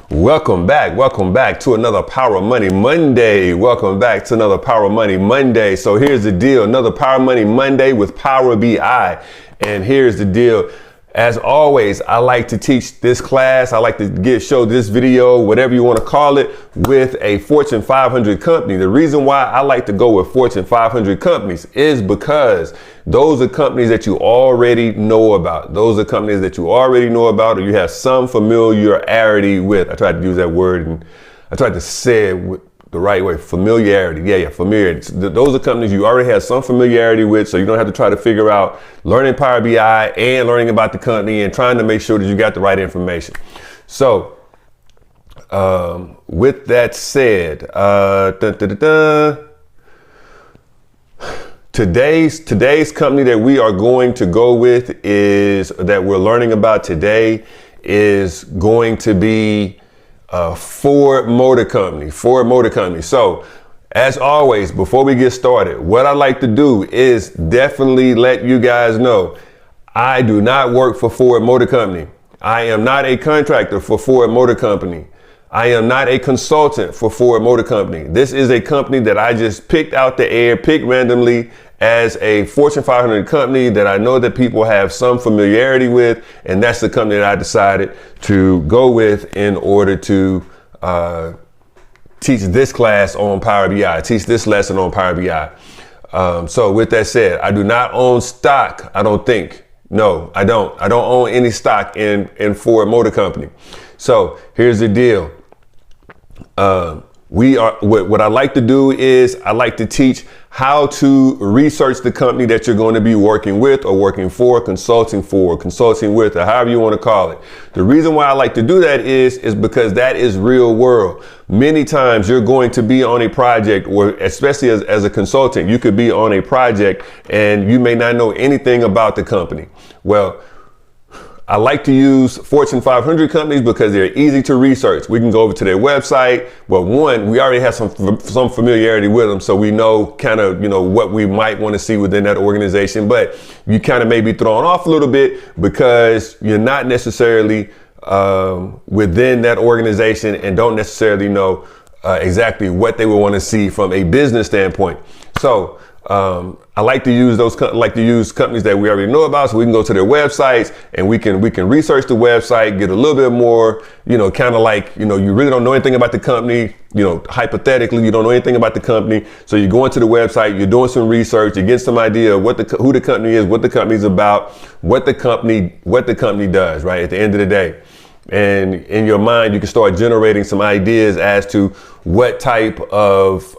Welcome back to another Power Money Monday. Welcome back to another Power Money Monday. So here's the deal, another Power Money Monday with Power BI. And here's the deal. As always, I like to teach this class. I like to show this video, whatever you want to call it, with a Fortune 500 company. The reason why I like to go with Fortune 500 companies is because those are companies that you already know about. Those are companies that you already know about or you have some familiarity with. I tried to use that word and I tried to say it with the right way. Familiarity. Yeah, familiarity. Those are companies you already have some familiarity with, so you don't have to try to figure out learning Power BI and learning about the company and trying to make sure that you got the right information. So with that said, today's company that we are going to go with that we're learning about today is going to be Ford Motor Company. So as always, before we get started, what I like to do is definitely let you guys know I do not work for Ford Motor Company. I am not a contractor for Ford Motor Company. I am not a consultant for Ford Motor Company. This is a company that I just picked out the air, picked randomly as a Fortune 500 company that I know that people have some familiarity with. And that's the company that I decided to go with in order to teach this class on Power BI, teach this lesson on Power BI. So with that said, I do not own stock. I don't think. No, I don't. I don't own any stock in Ford Motor Company. So here's the deal. What I like to do is I like to teach how to research the company that you're going to be working with or working for, consulting with, or however you want to call it. The reason why I like to do that is because that is real world. Many times you're going to be on a project, or especially as a consultant, you could be on a project and you may not know anything about the company. Well, I like to use Fortune 500 companies because they're easy to research. We can go over to their website. Well, one, we already have some familiarity with them, so we know kind of, what we might want to see within that organization. But you kind of may be thrown off a little bit because you're not necessarily within that organization and don't necessarily know exactly what they would want to see from a business standpoint. So I like to use companies that we already know about, so we can go to their websites and we can research the website, get a little bit more, kind of like, you really don't know anything about the company, hypothetically, you don't know anything about the company. So you go into the website, you're doing some research, you get some idea of who the company is, what the company's about, what the company does, right? At the end of the day. And in your mind, you can start generating some ideas as to what type of,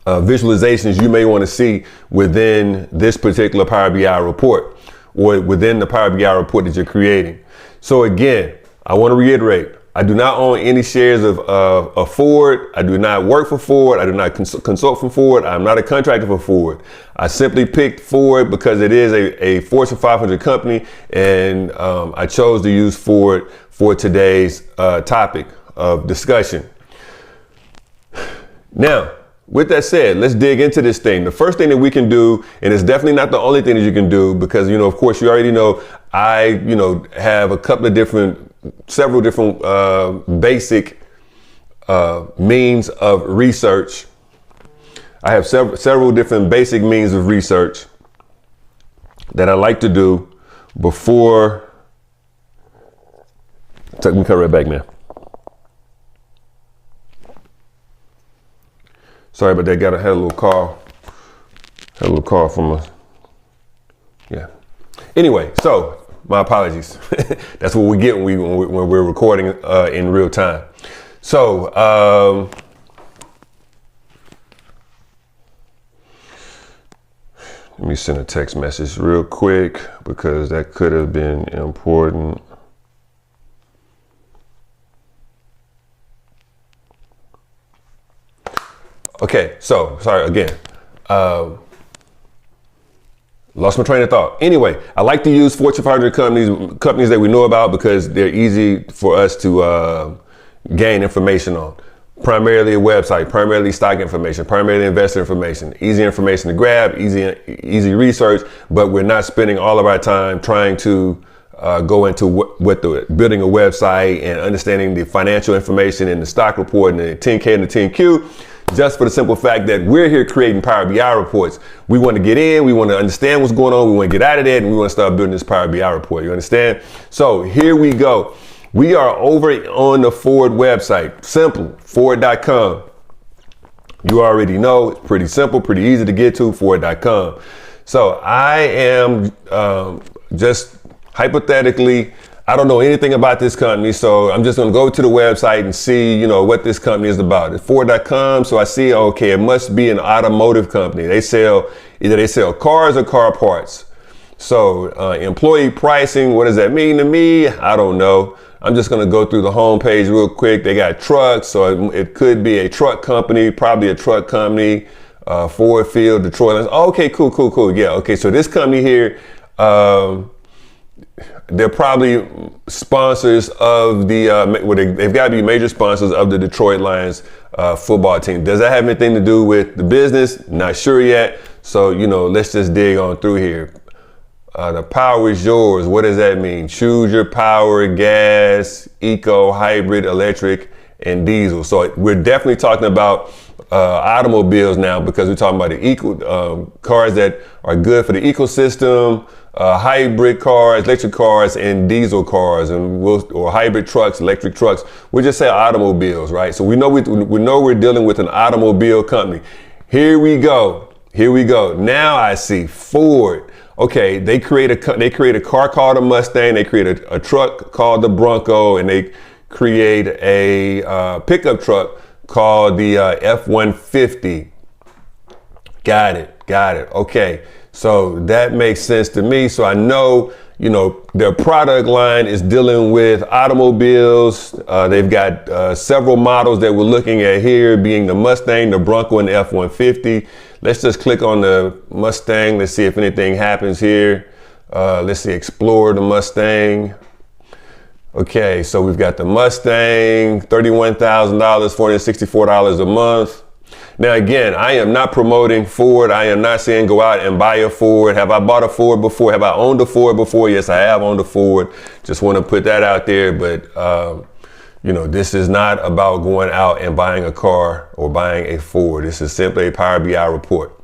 visualizations you may want to see within this particular Power BI report or within the Power BI report that you're creating. So again, I want to reiterate, I do not own any shares of Ford. I do not work for Ford. I do not consult from Ford. I'm not a contractor for Ford. I simply picked Ford because it is a Fortune 500 company, and I chose to use Ford for today's topic of discussion. Now, with that said, let's dig into this thing. The first thing that we can do, and it's definitely not the only thing that you can do, because, of course, you already know, I, have several different basic means of research. I have several different basic means of research that I like to do before. Let me cut right back now. Sorry, but they had a little call. Had a little call from us. Yeah. Anyway, so my apologies. That's what we get when we're recording in real time. So let me send a text message real quick because that could have been important. Okay, so sorry again. Lost my train of thought. Anyway, I like to use Fortune 500 companies that we know about because they're easy for us to gain information on. Primarily a website, primarily stock information, primarily investor information, easy information to grab, easy research, but we're not spending all of our time trying to go into what the building a website and understanding the financial information and the stock report and the 10K and the 10Q, just for the simple fact that we're here creating Power BI reports. We want to get in, we want to understand what's going on, we want to get out of that, and we want to start building this Power BI report. You understand? So here we go. We are over on the Ford website. Simple, Ford.com. You already know, it's pretty simple, pretty easy to get to, Ford.com. So I am just hypothetically, I don't know anything about this company, so I'm just gonna go to the website and see, what this company is about. It's Ford.com, so I see, okay, it must be an automotive company. Either they sell cars or car parts. So employee pricing, what does that mean to me? I don't know. I'm just gonna go through the homepage real quick. They got trucks, so it could be a truck company, probably a truck company, Ford Field, Detroit. Okay, cool. Yeah, okay, so this company here, they're probably sponsors of they've got to be major sponsors of the Detroit Lions football team. Does that have anything to do with the business? Not sure yet. So, let's just dig on through here. The power is yours. What does that mean? Choose your power: gas, eco, hybrid, electric, and diesel. So we're definitely talking about automobiles now, because we're talking about the cars that are good for the ecosystem, hybrid cars, electric cars, and diesel cars, or hybrid trucks, electric trucks. We just say automobiles, right? So we know we're dealing with an automobile company. Here we go. Now I see Ford. Okay, they create a car called a Mustang. They create a truck called the Bronco, and they create a pickup truck called the F-150. Got it. Okay, so that makes sense to me. So I know, their product line is dealing with automobiles. They've got several models that we're looking at here, being the Mustang, the Bronco, and the F-150. Let's just click on the Mustang. Let's see if anything happens here. Let's see, explore the Mustang. Okay, so we've got the Mustang, $31,000, $464 a month. Now again, I am not promoting Ford. I am not saying go out and buy a Ford. Have I bought a Ford before? Have I owned a Ford before? Yes, I have owned a Ford. Just want to put that out there. But this is not about going out and buying a car or buying a Ford. This is simply a Power BI report.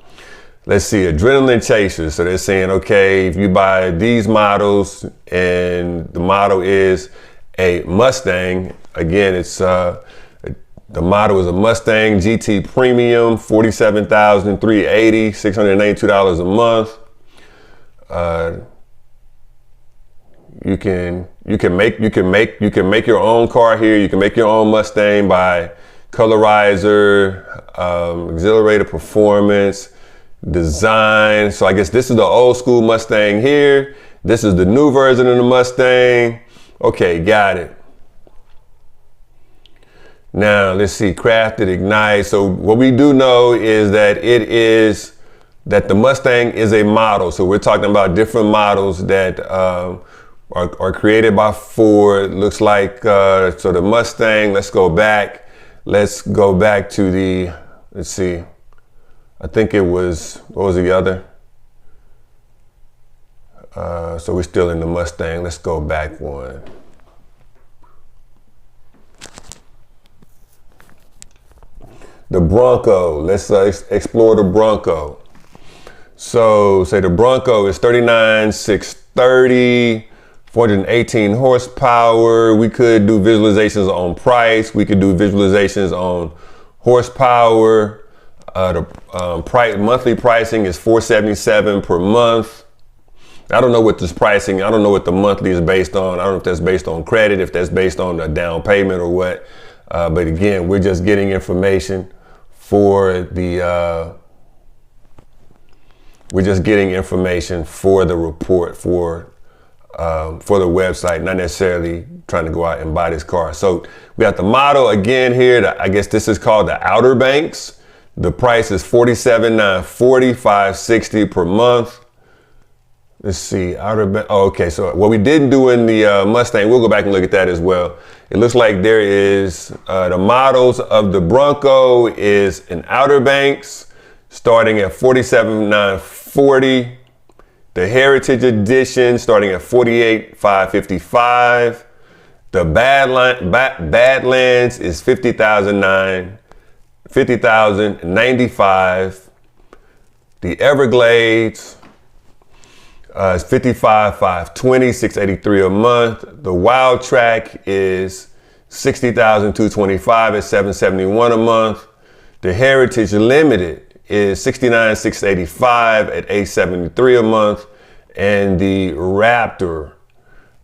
Let's see, adrenaline chasers. So they're saying, okay, if you buy these models and the model is a Mustang, again, it's the model is a Mustang GT Premium, $47,380, $692 a month. You can make your own car here. You can make your own Mustang by colorizer, auxiliary performance, design. So I guess this is the old school Mustang here. This is the new version of the Mustang. Okay, got it. Now let's see, crafted, ignite. So what we do know is that the Mustang is a model. So we're talking about different models that are created by Ford. Looks like, so the Mustang, let's go back to the, let's see, I think it was, what was the other? So we're still in the Mustang. Let's go back one. The Bronco, let's explore the Bronco. So say the Bronco is 39,630, 418 horsepower. We could do visualizations on price. We could do visualizations on horsepower. The monthly pricing is $477 per month. I don't know what this pricing, I don't know what the monthly is based on. I don't know if that's based on credit, if that's based on a down payment or what. But again, we're just getting information for the report for the website, not necessarily trying to go out and buy this car. So we got the model again here. I guess this is called the Outer Banks. The price is $47,940, $560 per month. Let's see, okay, so what we didn't do in the Mustang, we'll go back and look at that as well. It looks like there is, the models of the Bronco is an Outer Banks starting at $47,940. The Heritage Edition starting at $48,555. The Badlands is $50,095. The Everglades is $55,520, $683 a month. The Wild Track is $60,225 at $771 a month. The Heritage Limited is $69,685 at $873 a month. And the Raptor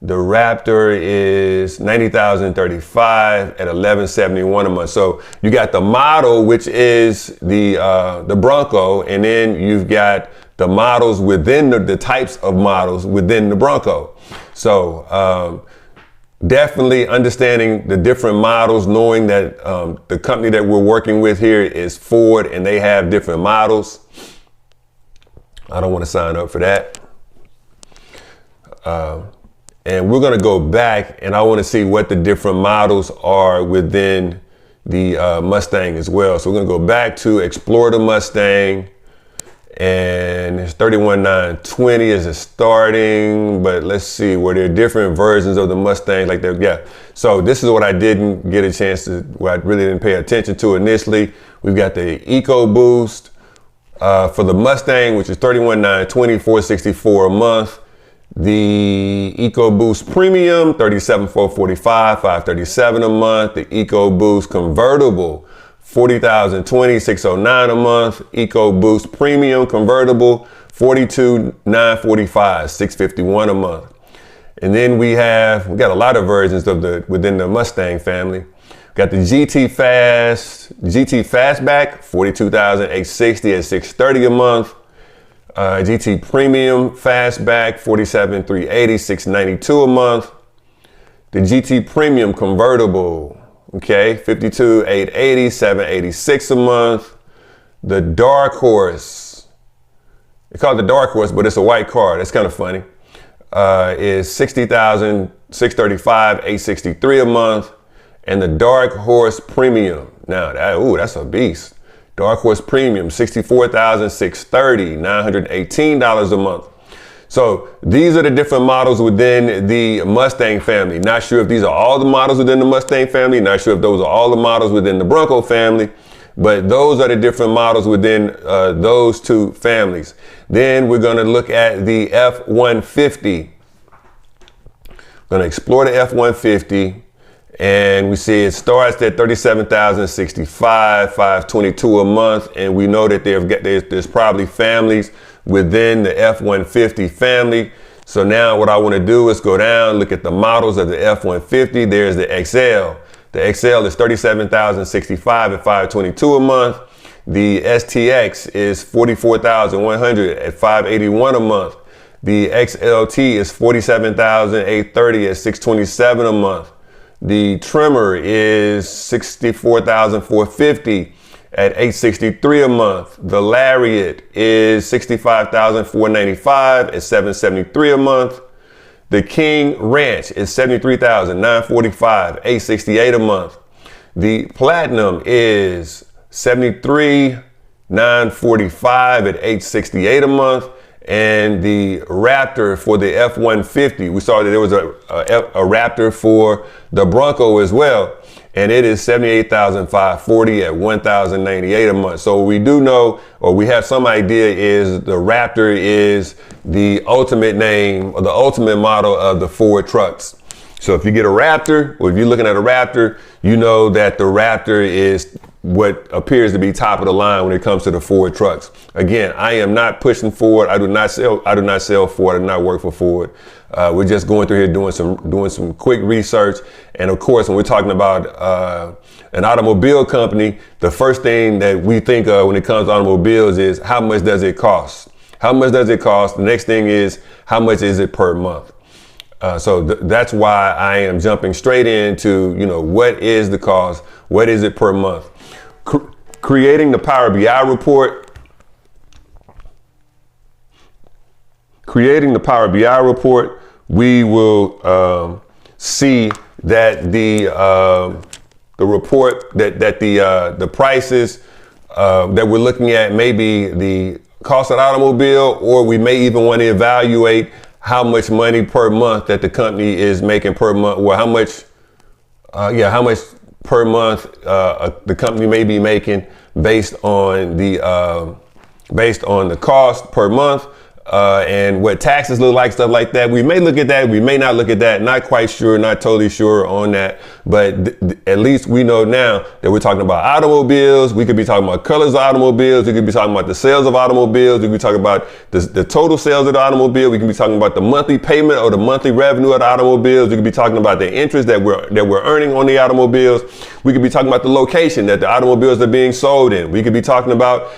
is $90,035 at $1171 a month. So you got the model, which is the Bronco, and then you've got the models within the types of models within the Bronco. So definitely understanding the different models, knowing that the company that we're working with here is Ford, and they have different models. I don't want to sign up for that. And we're going to go back, and I want to see what the different models are within the Mustang as well. So we're going to go back to Explore the Mustang, and it's 31,920 as a starting, but let's see, were there different versions of the Mustang like that? Yeah. So this is what I didn't get a chance to, what I really didn't pay attention to initially. We've got the EcoBoost for the Mustang, which is 31,920, $464 a month. The EcoBoost Premium, $37,445, $537 a month. The EcoBoost Convertible, $40,020, $609 a month. EcoBoost Premium Convertible, $42,945, $651 a month. And then we got a lot of versions of within the Mustang family. We got the GT Fastback, $42,860 at $630 a month. GT Premium Fastback, $47,380, $692 a month. The GT Premium Convertible, okay, $52,880, $786 a month. The Dark Horse, they call it the Dark Horse, but it's a white car. That's kind of funny. Is $60,635, $863 a month. And the Dark Horse Premium, now that's a beast. Dark Horse Premium, $64,630, $918 a month. So these are the different models within the Mustang family. Not sure if these are all the models within the Mustang family. Not sure if those are all the models within the Bronco family. But those are the different models within those two families. Then we're going to look at the F-150. We're going to explore the F-150. And we see it starts at $37,065, $522 a month, and we know that there's probably families within the F-150 family. So now what I want to do is go down, look at the models of the F-150. There's the XL. The XL is $37,065 at $522 a month. The STX is $44,100 at $581 a month. The XLT is $47,830 at $627 a month. The Tremor is $64,450 at $863 a month. The Lariat is $65,495 at $773 a month. The King Ranch is $73,945, $868 a month. The Platinum is $73,945 at $868 a month. And the Raptor for the F-150, we saw that there was a Raptor for the Bronco as well, and it is $78,540 at $1,098 a month. So we do know, or we have some idea, is the Raptor is the ultimate name or the ultimate model of the Ford trucks. So if you get a Raptor, or if you're looking at a Raptor, you know that the Raptor is what appears to be top of the line when it comes to the Ford trucks. Again, I am not pushing Ford. I do not sell Ford. I do not work for Ford. We're just going through here doing some quick research. And of course, when we're talking about an automobile company, the first thing that we think of when it comes to automobiles is how much does it cost? How much does it cost? The next thing is how much is it per month? So that's why I am jumping straight into, what is the cost? What is it per month? Creating the Power BI report. Creating the Power BI report, we will see that the report that the prices that we're looking at, maybe the cost of the automobile, or we may even want to evaluate how much money per month that the company is making per month, or how much per month the company may be making based on the cost per month, and what taxes look like, stuff like that. We may look at that, we may not look at that, not quite sure, not totally sure on that, but at least we know now that we're talking about automobiles. We could be talking about colors of automobiles, we could be talking about the sales of automobiles, we could be talking about the total sales of the automobile, we can be talking about the monthly payment or the monthly revenue of the automobiles, we could be talking about the interest that we're earning on the automobiles, we could be talking about the location that the automobiles are being sold in, we could be talking about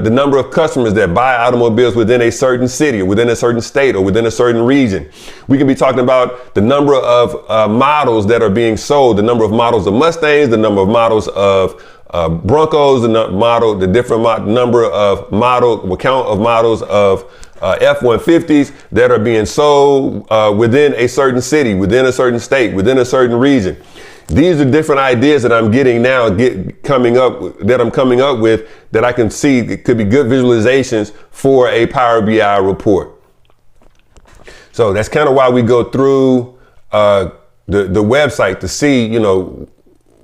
the number of customers that buy automobiles within a certain city or within a certain state or within a certain region. We can be talking about the number of models that are being sold, the number of models of Mustangs, the number of models of Broncos, the count of models of F-150s that are being sold within a certain city, within a certain state, within a certain region. These are different ideas that I'm getting now, coming up with that I can see it could be good visualizations for a Power BI report. So that's kind of why we go through the website to see,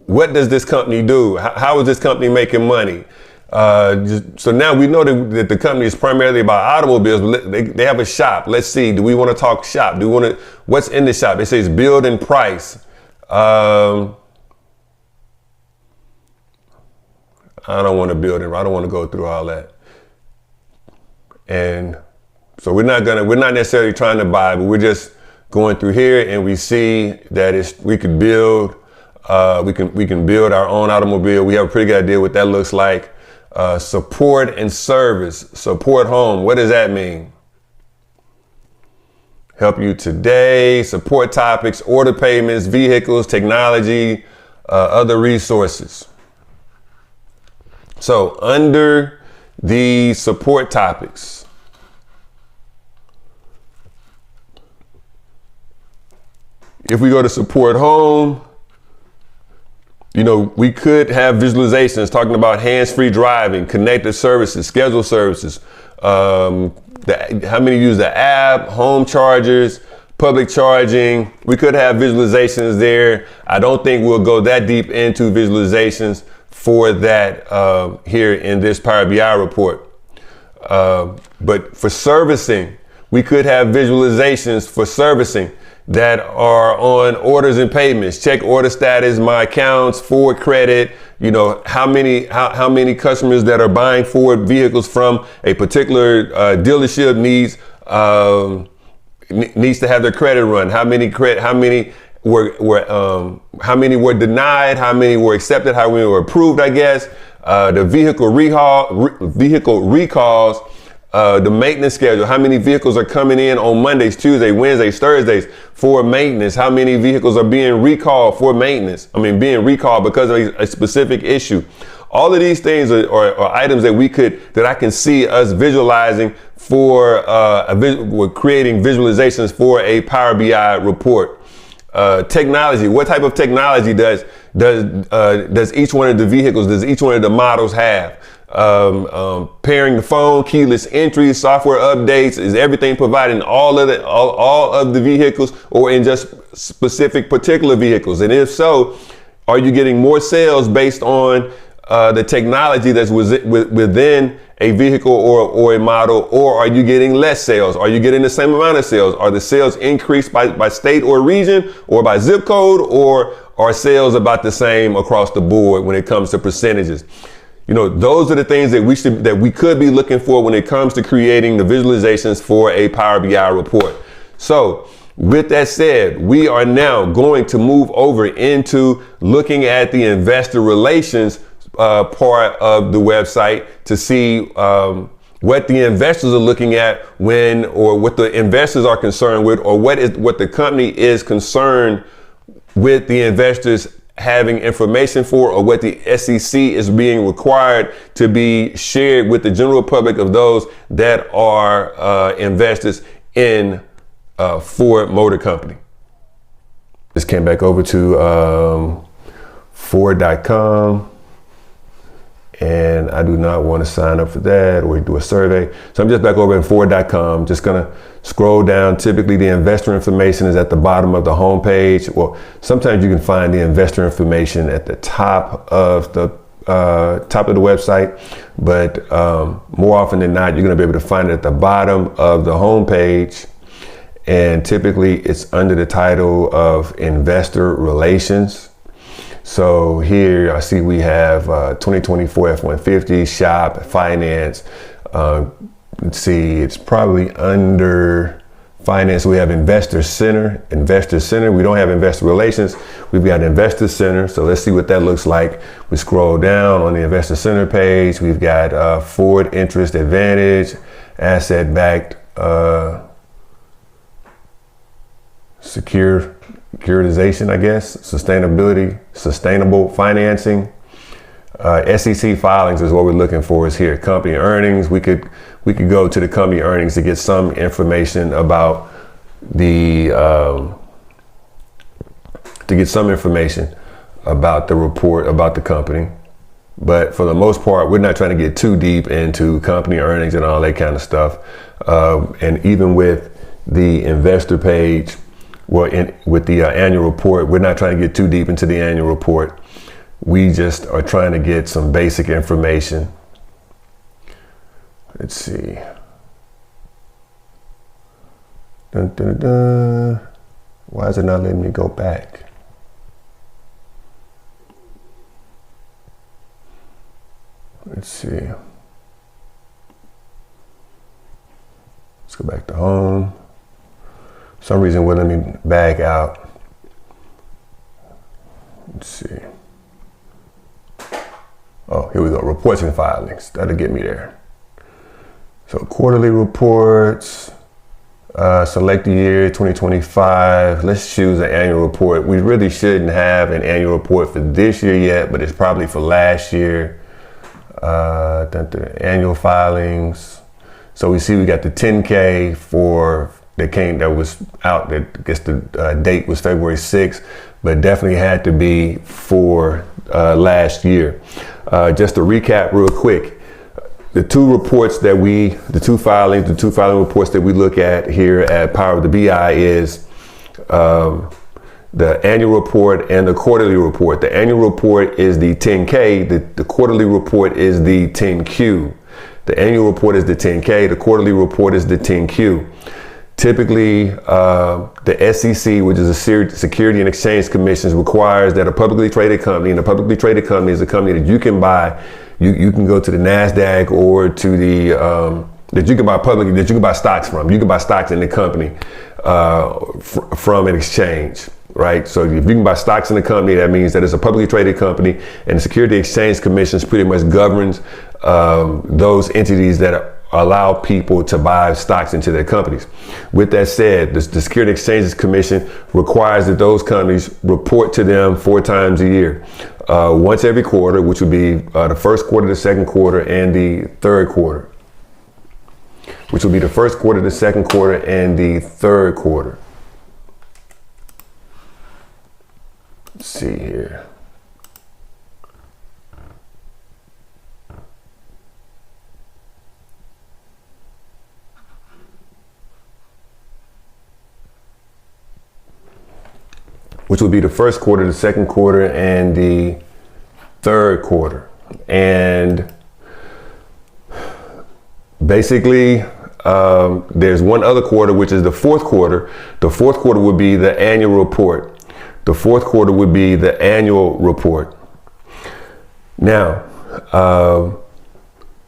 what does this company do? How is this company making money? So now we know that the company is primarily about automobiles. They have a shop. Let's see. Do we want to talk shop? What's in the shop? It says build and price. I don't want to build it. I don't want to go through all that. And so we're not necessarily trying to buy, but we're just going through here and we see that we can build our own automobile. We have a pretty good idea what that looks like. Support and service, support home. What does that mean? Help you today, support topics, order payments, vehicles, technology, other resources. So under the support topics, if we go to support home, we could have visualizations talking about hands-free driving, connected services, scheduled services, how many use the app, home chargers, public charging. We could have visualizations there. I don't think we'll go that deep into visualizations for that here in this Power BI report. But for servicing, we could have visualizations for servicing that are on orders and payments, check order status, my accounts, Ford credit, how many customers that are buying Ford vehicles from a particular dealership needs to have their credit run. How many were denied, how many were accepted, how many were approved, I guess. The vehicle recalls, the maintenance schedule, how many vehicles are coming in on Mondays, Tuesdays, Wednesdays, Thursdays for maintenance, how many vehicles are being recalled for maintenance, being recalled because of a specific issue. All of these things are items that I can see us visualizing for we're creating visualizations for a Power BI report. Technology, what type of technology does each one of the vehicles, does each one of the models have? Pairing the phone, keyless entry, software updates, is everything provided in all of the vehicles or in just specific particular vehicles? And if so, are you getting more sales based on the technology that's within a vehicle or a model, or are you getting less sales? Are you getting the same amount of sales? Are the sales increased by state or region or by zip code, or are sales about the same across the board when it comes to percentages? Those are the things that we could be looking for when it comes to creating the visualizations for a Power BI report. So with that said, we are now going to move over into looking at the investor relations part of the website to see what the investors are looking at what the investors are concerned with, or what the company is concerned with the investors having information for, or what the SEC is being required to be shared with the general public of those that are investors in Ford Motor Company. Just came back over to Ford.com, and I do not want to sign up for that or do a survey. So I'm just back over at Ford.com, just gonna scroll down. Typically the investor information is at the bottom of the home page. Well, sometimes you can find the investor information at the top of the website, but more often than not, you're gonna be able to find it at the bottom of the home page. And typically it's under the title of investor relations. So here I see we have 2024 F-150, shop, finance. Let's see, it's probably under finance. We have investor center. We don't have investor relations. We've got investor center. So let's see what that looks like. We scroll down on the investor center page. We've got Ford interest advantage, asset backed, securitization, I guess, sustainable financing. SEC filings is what we're looking for is here. Company earnings. We could go to the company earnings to get some information about the report about the company. But for the most part, we're not trying to get too deep into company earnings and all that kind of stuff. And even with the investor page, with the annual report, we're not trying to get too deep into the annual report. We just are trying to get some basic information. Let's see. Dun, dun, dun. Why is it not letting me go back? Let's see. Let's go back to home. For some reason, wouldn't let me back out. Let's see. Oh, here we go. Reports and filings. That'll get me there. So quarterly reports, select the year 2025. Let's choose an annual report. We really shouldn't have an annual report for this year yet, but it's probably for last year. Annual filings. So we see we got the 10K that was out. That I guess the date was February 6th, but definitely had to be for last year. Just to recap real quick, the two filing reports that we look at here at Power of the BI is the annual report and the quarterly report. The annual report is the 10K, the quarterly report is the 10Q. The annual report is the 10K, the quarterly report is the 10Q. Typically, the SEC, which is the Security and Exchange Commission, requires that a publicly traded company, and a publicly traded company is a company that you can buy. You can go to the NASDAQ or to the, that you can buy publicly, that you can buy stocks from. You can buy stocks in the company from an exchange, right? So if you can buy stocks in the company, that means that it's a publicly traded company, and the Security and Exchange Commission pretty much governs those entities that allow people to buy stocks into their companies. With that said, the Security and Exchange Commission requires that those companies report to them 4 times a year. Once every quarter, which would be the first quarter, the second quarter, and the third quarter. Which will be the first quarter, the second quarter, and the third quarter. Let's see here. Which will be the first quarter, the second quarter, and the third quarter. And basically, there's one other quarter, which is the fourth quarter. The fourth quarter would be the annual report. The fourth quarter would be the annual report. Now,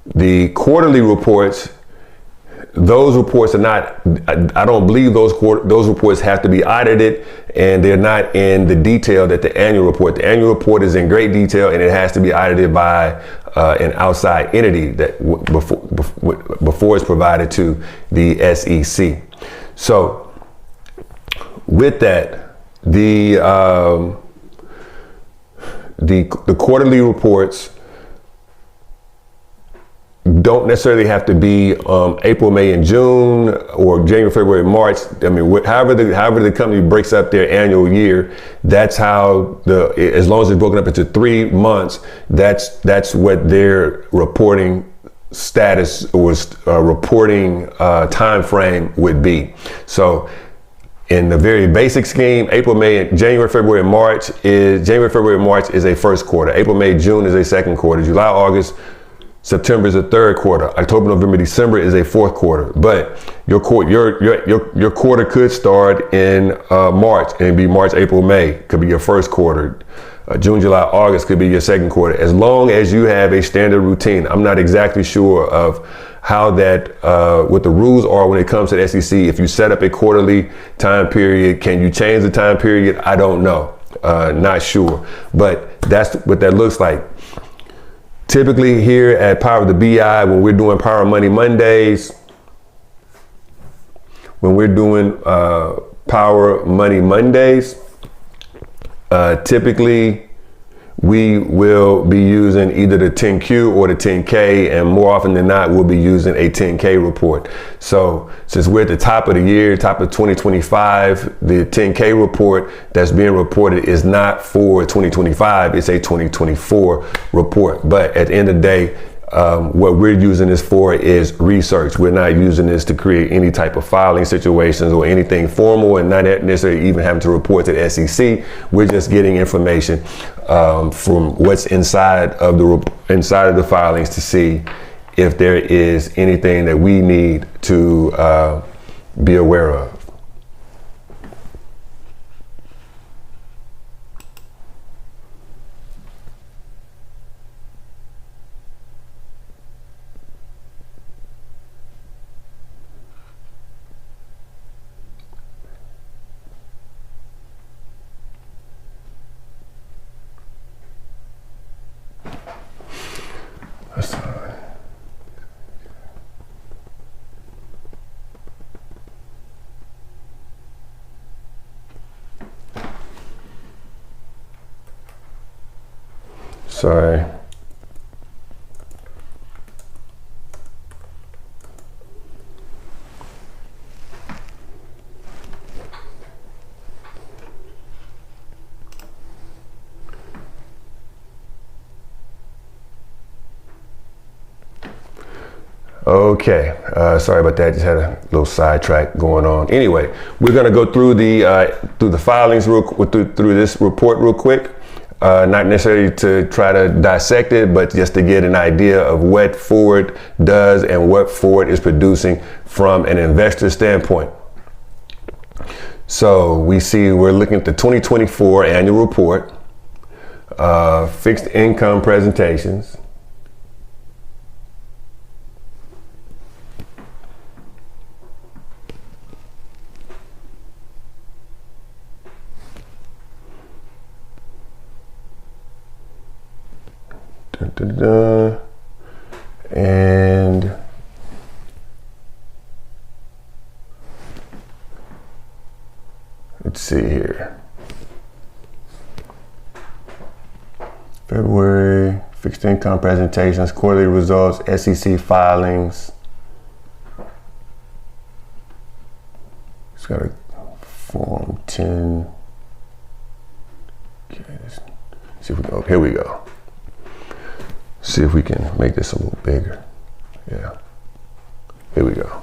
the quarterly reports, those reports are not, I don't believe those reports have to be audited, and they're not in the detail that the annual report. The annual report is in great detail, and it has to be audited by an outside entity that before it's provided to the SEC. So with that, the quarterly reports don't necessarily have to be April, May, and June, or January, February, March. I mean, however the company breaks up their annual year, that's how as long as it's broken up into 3 months, that's what their reporting status or reporting time frame would be. So in the very basic scheme, April, May, January, February, March is a first quarter. April, May, June is a second quarter. July, August, September is a third quarter. October, November, December is a fourth quarter. But your quarter could start in March and be March, April, May could be your first quarter. June, July, August could be your second quarter. As long as you have a standard routine. I'm not exactly sure of how what the rules are when it comes to the SEC. If you set up a quarterly time period, can you change the time period? I don't know. Not sure. But that's what that looks like. Typically here at Power of the BI, when we're doing Power Money Mondays, typically we will be using either the 10Q or the 10K, and more often than not, we'll be using a 10K report. So since we're at the top of the year, top of 2025, the 10K report that's being reported is not for 2025, it's a 2024 report. But at the end of the day, what we're using this for is research. We're not using this to create any type of filing situations or anything formal, and not necessarily even having to report to the SEC. We're just getting information from what's inside of the filings to see if there is anything that we need to be aware of. Sorry. Okay, sorry about that. Just had a little sidetrack going on. Anyway, we're going to go through the filings through this report real quick. Not necessarily to try to dissect it, but just to get an idea of what Ford does and what Ford is producing from an investor standpoint. So we're looking at the 2024 annual report, fixed income presentations. And let's see here. February, fixed income presentations, quarterly results, SEC filings. It's got a Form 10. Okay, let's see if we go. Here we go. See if we can make this a little bigger. Yeah, here we go.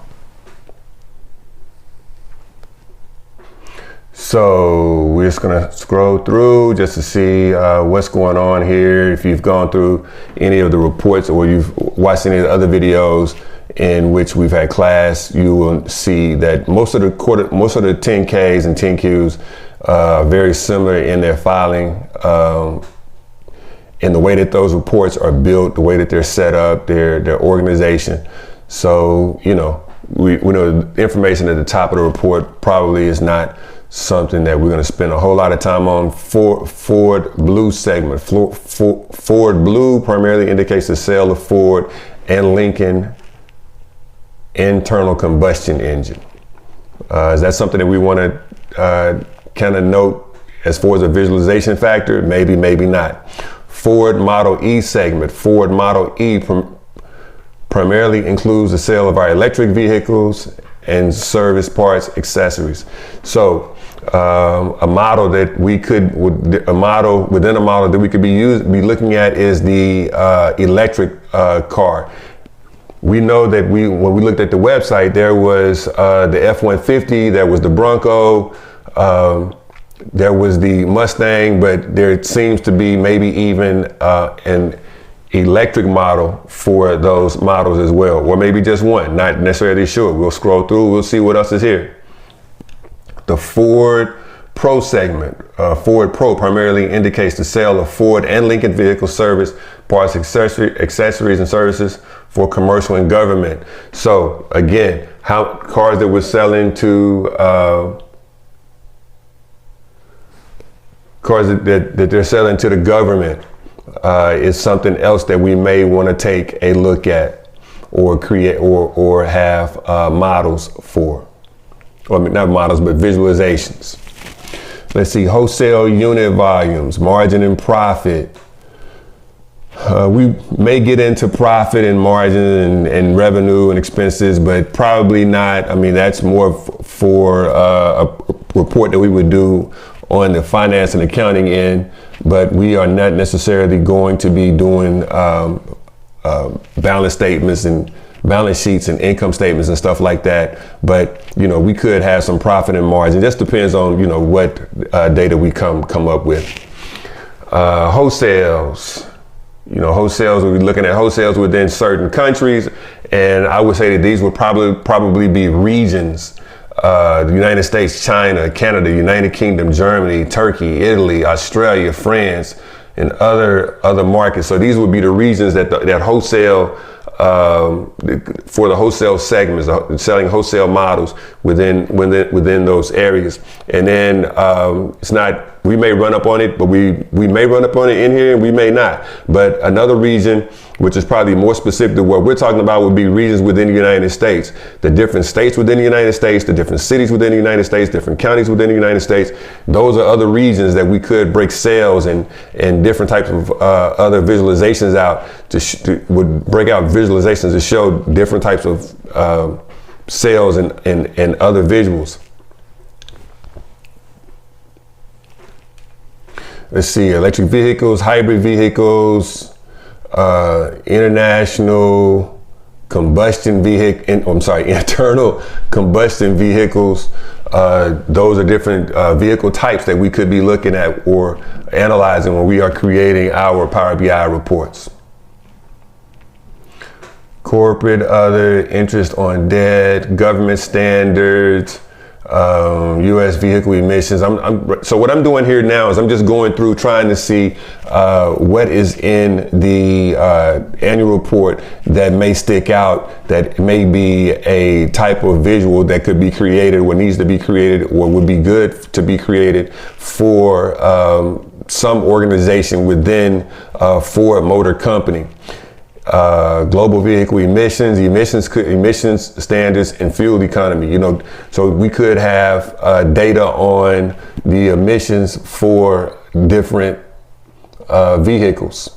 So we're just gonna scroll through just to see what's going on here. If you've gone through any of the reports or you've watched any of the other videos in which we've had class, you will see that most of the 10Ks and 10Qs are very similar in their filing. And the way that those reports are built, the way that they're set up, their organization. So, we know the information at the top of the report probably is not something that we're going to spend a whole lot of time on. Ford Blue segment. Ford Blue primarily indicates the sale of Ford and Lincoln internal combustion engine. Is that something that we want to kind of note as far as a visualization factor? Maybe, maybe not. Ford Model E segment. Ford Model E primarily includes the sale of our electric vehicles and service parts, accessories. So a model that we could, within a model that we could be looking at is the electric car. We know that when we looked at the website, there was the F-150, there was the Bronco, there was the Mustang, but there seems to be maybe even an electric model for those models as well, or maybe just one, not necessarily sure. We'll scroll through, we'll see what else is here. The Ford Pro segment. Ford Pro primarily indicates the sale of Ford and Lincoln vehicle service, parts, accessories, and services for commercial and government. So again, how cars that we're selling to, cars that they're selling to the government is something else that we may want to take a look at or create or have models for. Well, I mean, not models, but visualizations. Let's see, wholesale unit volumes, margin and profit. We may get into profit and margin and revenue and expenses, but probably not. I mean, that's more for a report that we would do on the finance and accounting end, but we are not necessarily going to be doing balance statements and balance sheets and income statements and stuff like that. But, you know, we could have some profit and margin. It just depends on, you know, what data we come up with. Wholesales. You know, wholesales, we're looking at wholesales within certain countries. And I would say that these would probably be regions. The United States, China, Canada, United Kingdom, Germany, Turkey, Italy, Australia, France, and other markets. So these would be the regions that that wholesale, for the wholesale segments, selling wholesale models within those areas. And then it's not, we may run up on it, but we may run up on it in here and we may not. But another region, which is probably more specific to what we're talking about, would be regions within the United States. The different states within the United States, the different cities within the United States, different counties within the United States. Those are other regions that we could break sales and different types of other visualizations out would break out visualizations to show different types of sales and other visuals. Let's see, electric vehicles, hybrid vehicles, internal combustion internal combustion vehicles. Those are different vehicle types that we could be looking at or analyzing when we are creating our Power BI reports. Corporate, other, interest on debt, government standards, U.S. vehicle emissions. So what I'm doing here now is I'm just going through trying to see what is in the annual report that may stick out, that may be a type of visual that could be created or needs to be created or would be good to be created for some organization within Ford Motor Company. Global vehicle emissions standards, and fuel economy. You know, so we could have data on the emissions for different vehicles,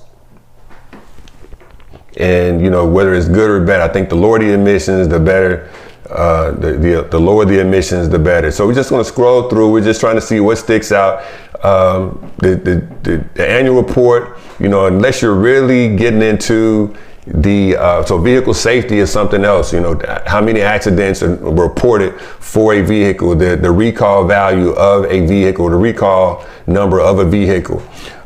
and you know whether it's good or bad. I think the lower the emissions, the better. The lower the emissions, the better. So we're just going to scroll through. We're just trying to see what sticks out. The annual report, you know, unless you're really getting into the so vehicle safety is something else. You know, how many accidents are reported for a vehicle, the recall value of a vehicle, the recall number of a vehicle.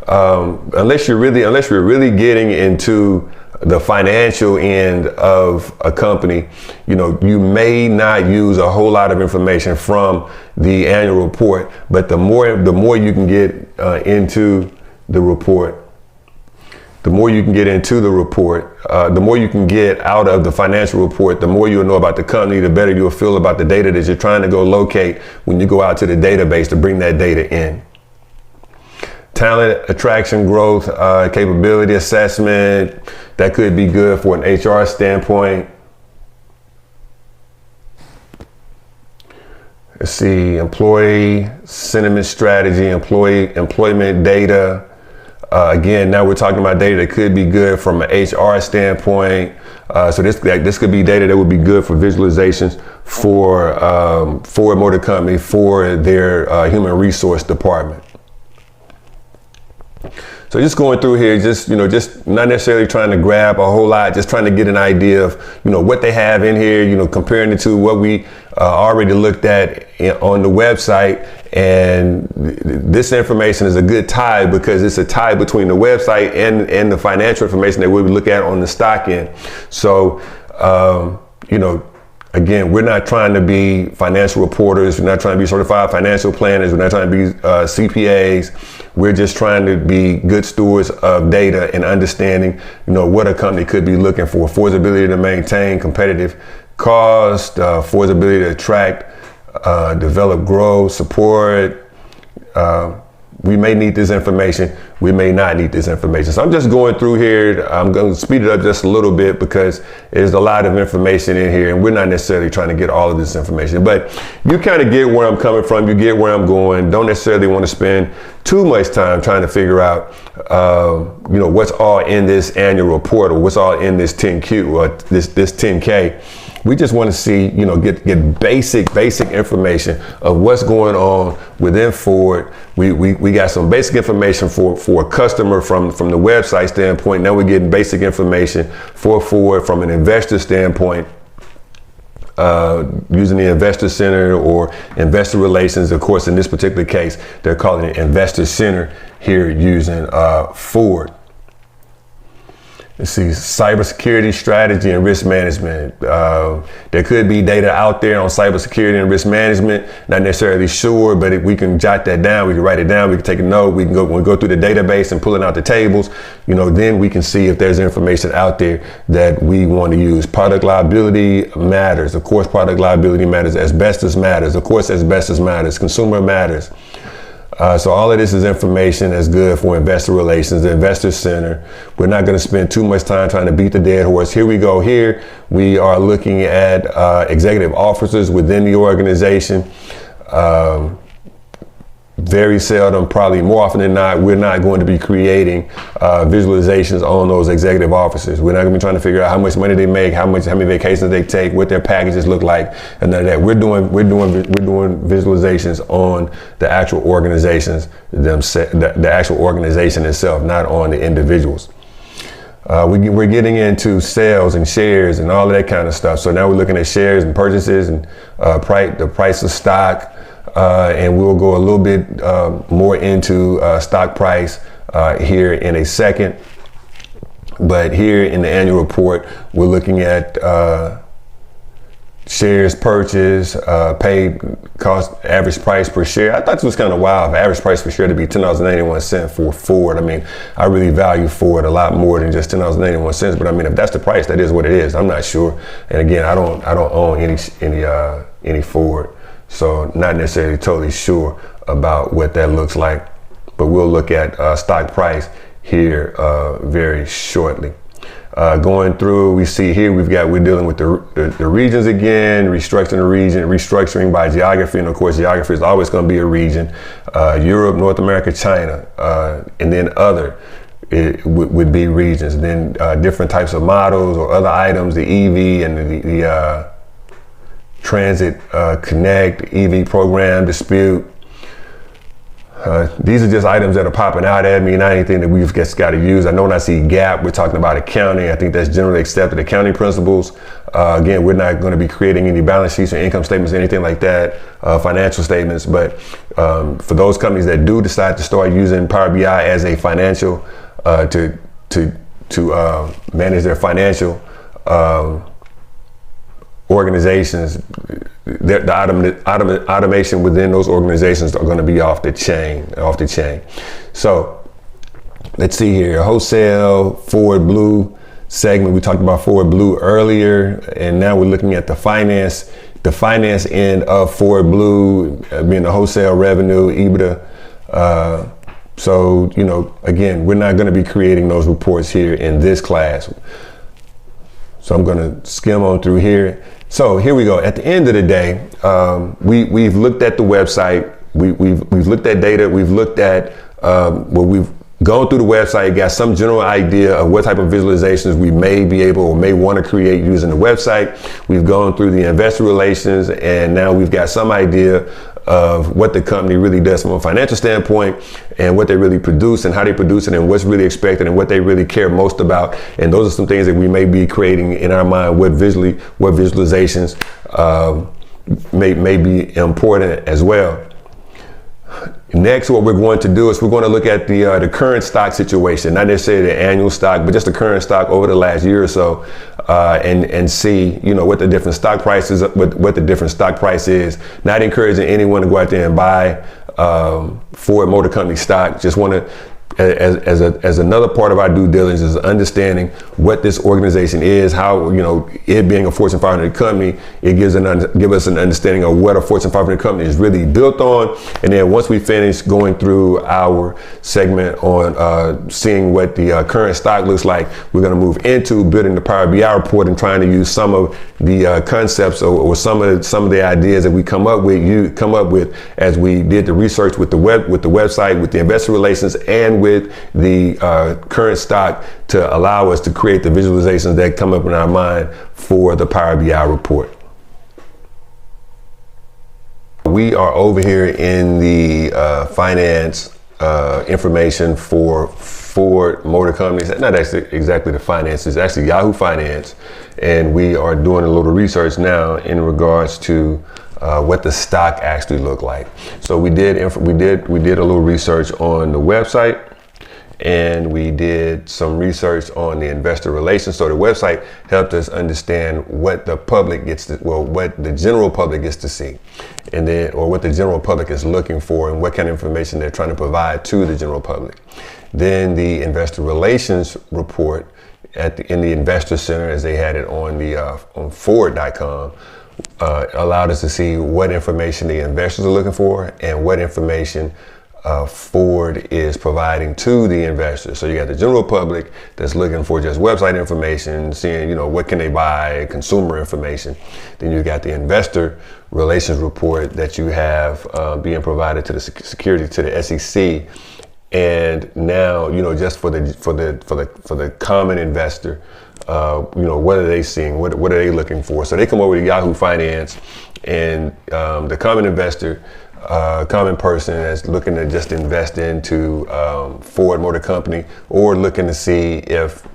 Unless we're really getting into the financial end of a company, you know, you may not use a whole lot of information from the annual report, but the more you can get into the report, the more you can get out of the financial report, the more you'll know about the company, the better you'll feel about the data that you're trying to go locate when you go out to the database to bring that data in. Talent attraction, growth, capability assessment, that could be good for an HR standpoint. Let's see, employee sentiment strategy, employment data, Again, now we're talking about data that could be good from an HR standpoint. So this could be data that would be good for visualizations for a motor company, for their human resource department. So just going through here, just not necessarily trying to grab a whole lot, just trying to get an idea of, what they have in here, comparing it to what we already looked at on the website. And this information is a good tie because it's a tie between the website and the financial information that we would look at on the stock end. So, again, we're not trying to be financial reporters. We're not trying to be certified financial planners. We're not trying to be CPAs. We're just trying to be good stewards of data and understanding, what a company could be looking for its ability to maintain competitive cost, for its ability to attract, develop, grow, support. We may need this information. We may not need this information. So I'm just going through here. I'm going to speed it up just a little bit because there's a lot of information in here and we're not necessarily trying to get all of this information, but you kind of get where I'm coming from. You get where I'm going. Don't necessarily want to spend too much time trying to figure out, what's all in this annual report or what's all in this 10Q or this 10K. We just want to see, get basic information of what's going on within Ford. We got some basic information for a customer from the website standpoint. Now we're getting basic information for Ford from an investor standpoint, using the Investor Center or Investor Relations. Of course, in this particular case, they're calling it Investor Center here using Ford. Let's see, cybersecurity strategy and risk management. There could be data out there on cybersecurity and risk management. Not necessarily sure, but we can jot that down. We can write it down. We can take a note. We can go through the database and pulling out the tables. Then we can see if there's information out there that we want to use. Product liability matters. Of course, product liability matters. Asbestos matters. Of course, asbestos matters. Consumer matters. So all of this is information that's good for investor relations, the Investor Center. We're not going to spend too much time trying to beat the dead horse. Here we go. Here we are looking at executive officers within the organization. Very seldom, probably more often than not, we're not going to be creating visualizations on those executive officers. We're not going to be trying to figure out how much money they make, how many vacations they take, what their packages look like, and none of that. We're doing visualizations on the actual organizations, the actual organization itself, not on the individuals. We're getting into sales and shares and all of that kind of stuff. So now we're looking at shares and purchases and the price of stock. And we'll go a little bit more into stock price here in a second. But here in the annual report, we're looking at shares purchase, paid cost, average price per share. I thought it was kind of wild for average price per share to be $10.81 for Ford. I mean, I really value Ford a lot more than just $10.81. But I mean, if that's the price, that is what it is. I'm not sure. And again, I don't own any Ford. So not necessarily totally sure about what that looks like, but we'll look at stock price here very shortly. Going through, we see here we're dealing with the regions again, restructuring by geography, and of course geography is always going to be a region. Europe, North America, China, and then other. It would be regions. And then different types of models or other items, the EV and the Transit Connect, EV program, dispute. These are just items that are popping out at me, not anything that we've just got to use. I know when I see GAAP, we're talking about accounting. I think that's generally accepted accounting principles. Again, we're not going to be creating any balance sheets or income statements, anything like that, financial statements. But for those companies that do decide to start using Power BI as a financial, to manage their financial organizations, the automation within those organizations are going to be off the chain. So let's see here, wholesale, Ford Blue segment. We talked about Ford Blue earlier, and now we're looking at the finance end of Ford Blue, being the wholesale revenue, EBITDA. So, again, we're not going to be creating those reports here in this class. So I'm going to skim on through here. So here we go. At the end of the day, we've looked at the website. We've looked at data. We've looked at Going through the website, got some general idea of what type of visualizations we may be able or may want to create using the website. We've gone through the investor relations, and now we've got some idea of what the company really does from a financial standpoint and what they really produce and how they produce it and what's really expected and what they really care most about. And those are some things that we may be creating in our mind, what visualizations may be important as well. Next, what we're going to do is we're going to look at the current stock situation, not necessarily the annual stock, but just the current stock over the last year or so, and see, what the different stock prices, what the different stock price is. Not encouraging anyone to go out there and buy Ford Motor Company stock. Just want to, as another part of our due diligence, is understanding what this organization is, how, it being a Fortune 500 company, it give us an understanding of what a Fortune 500 company is really built on. And then once we finish going through our segment on seeing what the current stock looks like, we're going to move into building the Power BI report and trying to use some of the concepts or some of the ideas that we come up with as we did the research with the website, with the investor relations, and with the current stock to allow us to create the visualizations that come up in our mind for the Power BI report. We are over here in the finance information for Ford Motor Company. It's not actually exactly the finance, it's actually Yahoo Finance. And we are doing a little research now in regards to what the stock actually looked like. So we did a little research on the website, and we did some research on the investor relations. So the website helped us understand what the public what the general public gets to see, and then, or what the general public is looking for and what kind of information they're trying to provide to the general public. Then the investor relations report in the investor center, as they had it on Ford.com, allowed us to see what information the investors are looking for and what information Ford is providing to the investors. So you got the general public that's looking for just website information, seeing, what can they buy, consumer information. Then you got the investor relations report that you have being provided to the security, to the SEC. And now, just for the common investor, what are they seeing? What are they looking for? So they come over to Yahoo Finance, and the common investor, common person that's looking to just invest into Ford Motor Company, or looking to see if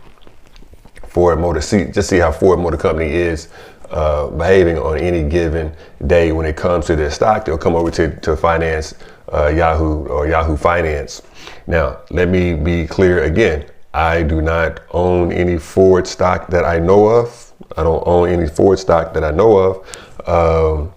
see how Ford Motor Company is behaving on any given day when it comes to their stock. They'll come over to finance Yahoo or Yahoo Finance. Now, let me be clear again. I do not own any Ford stock that I know of. I don't own any Ford stock that I know of.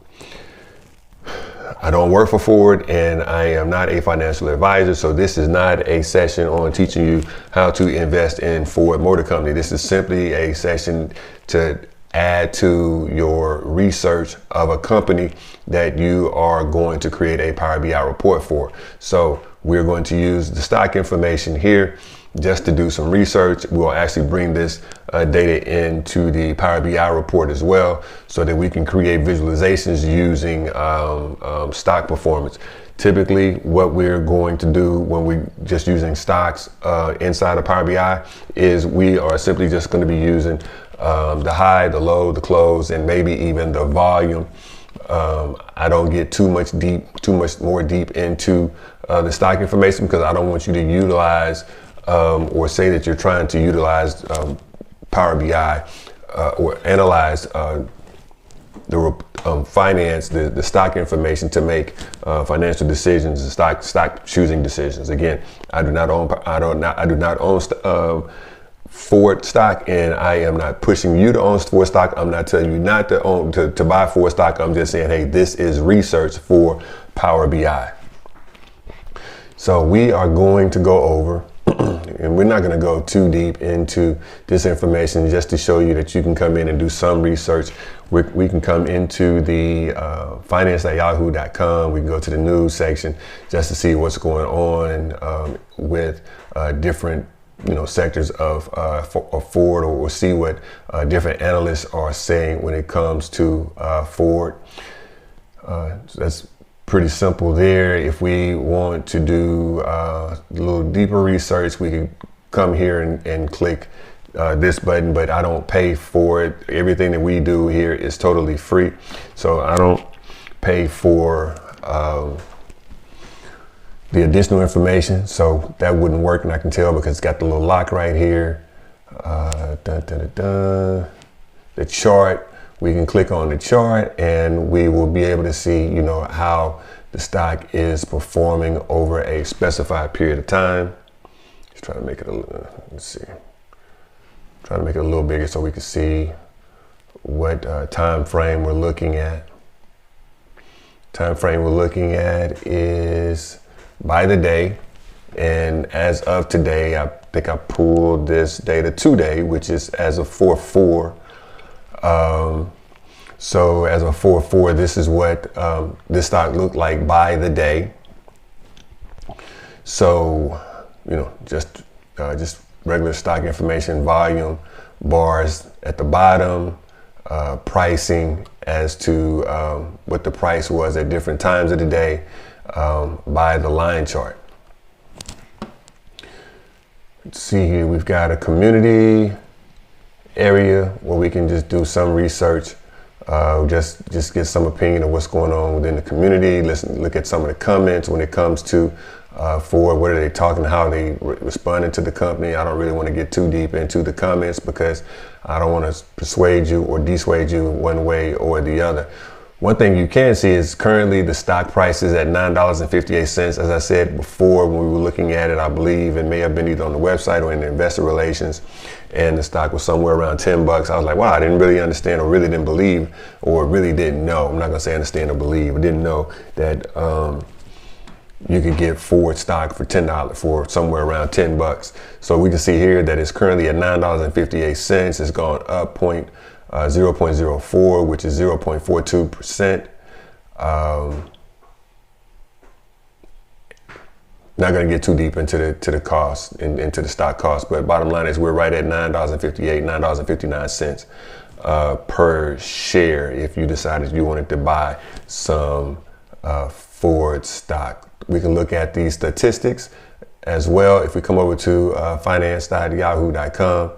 I don't work for Ford, and I am not a financial advisor. So this is not a session on teaching you how to invest in Ford Motor Company. This is simply a session to add to your research of a company that you are going to create a Power BI report for. So we're going to use the stock information here just to do some research. We'll actually bring this data into the Power BI report as well, so that we can create visualizations using stock performance. Typically, what we're going to do when we're just using stocks inside of Power BI is we are simply just going to be using the high, the low, the close, and maybe even the volume. I don't get too much more deep into the stock information, because I don't want you to utilize or say that you're trying to utilize Power BI or analyze the stock information to make financial decisions and stock choosing decisions. Again, I do not own Ford stock, and I am not pushing you to own Ford stock. I'm not telling you not to own to buy Ford stock. I'm just saying, hey, this is research for Power BI. So we are going to go over, and we're not going to go too deep into this information, just to show you that you can come in and do some research. We can come into the finance.yahoo.com. We can go to the news section just to see what's going on with different sectors of Ford, or see what different analysts are saying when it comes to Ford. So that's pretty simple there. If we want to do a little deeper research, we can come here and click this button, but I don't pay for it. Everything that we do here is totally free. So I don't pay for the additional information. So that wouldn't work, and I can tell because it's got the little lock right here. The chart, we can click on the chart and we will be able to see, you know, how the stock is performing over a specified period of time. Just try to make it a little, let's see. Try to make it a little bigger so we can see what time frame we're looking at. Time frame we're looking at is by the day, and as of today, I think I pulled this data today, which is as of 4/4. So as of 4/4, this is what this stock looked like by the day. So, you know, just regular stock information, volume, bars at the bottom, pricing as to what the price was at different times of the day by the line chart. Let's see here, we've got a community area where we can just do some research, just get some opinion of what's going on within the community. Look at some of the comments when it comes to Ford. What are they talking, how they responding to the company. I don't really want to get too deep into the comments because I don't want to persuade you or dissuade you one way or the other. One thing you can see is currently the stock price is at $9.58. As I said before, when we were looking at it, I believe it may have been either on the website or in the investor relations, and the stock was somewhere around 10 bucks. I was like, wow, I didn't really understand or really didn't believe or really didn't know. I'm not gonna say understand or believe. I didn't know that you could get Ford stock for $10 for somewhere around 10 bucks. So we can see here that it's currently at $9.58. It's gone up 0.04, which is 0.42%. Not going to get too deep into the cost, into the stock cost, but bottom line is we're right at $9.58, $9.59 per share if you decided you wanted to buy some Ford stock. We can look at these statistics as well. If we come over to finance.yahoo.com,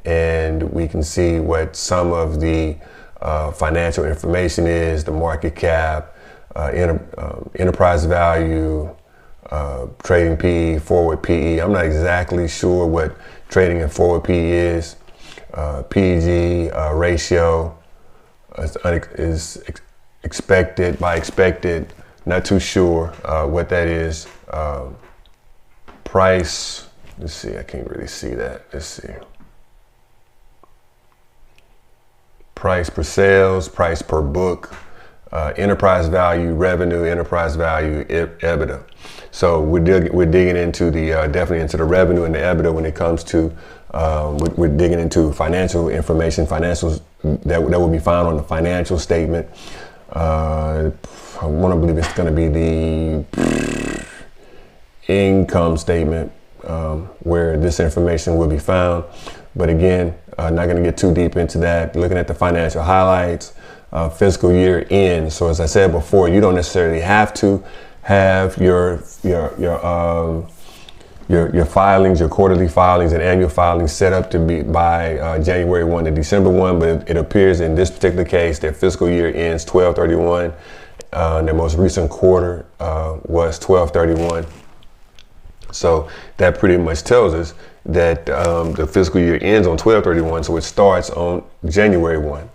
and we can see what some of the financial information is, the market cap, enterprise value, trading PE, forward PE. I'm not exactly sure what trading and forward PE is. PEG ratio is expected, not too sure what that is. Price, let's see, I can't really see that. Let's see. Price per sales, price per book, enterprise value, revenue, enterprise value, EBITDA. So we're digging into the definitely into the revenue and the EBITDA when it comes to we're digging into financial information, financials that will be found on the financial statement. I want to believe it's going to be the income statement where this information will be found. But again, not going to get too deep into that. Looking at the financial highlights, fiscal year end. So as I said before, you don't necessarily have to have your filings, your quarterly filings and annual filings set up to be by January 1 to December 1. But it appears in this particular case, their fiscal year ends 12/31. Their most recent quarter was 12/31. So that pretty much tells us that the fiscal year ends on 12/31, so it starts on January 1.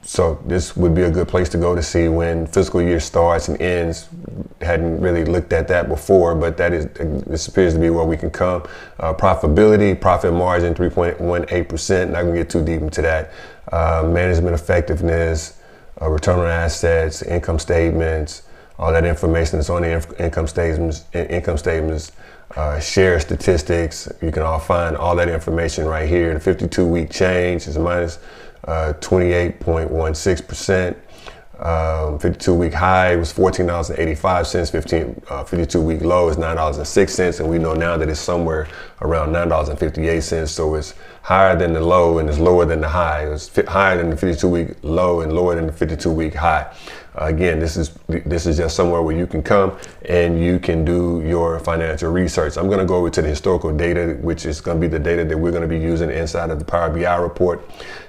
So this would be a good place to go to see when fiscal year starts and ends. Hadn't really looked at that before, but this appears to be where we can come. Profitability, profit margin, 3.18%. Not gonna get too deep into that. Management effectiveness, return on assets, income statements, all that information that's on the income statements, share statistics. You can all find all that information right here. The 52-week change is minus 28.16%. 52-week high was $14.85. 52-week low is $9.06, and we know now that it's somewhere around $9.58. So it's higher than the low and it's lower than the high. It's higher than the 52-week low and lower than the 52-week high. Again, this is just somewhere where you can come and you can do your financial research. I'm going to go over to the historical data, which is going to be the data that we're going to be using inside of the Power BI report.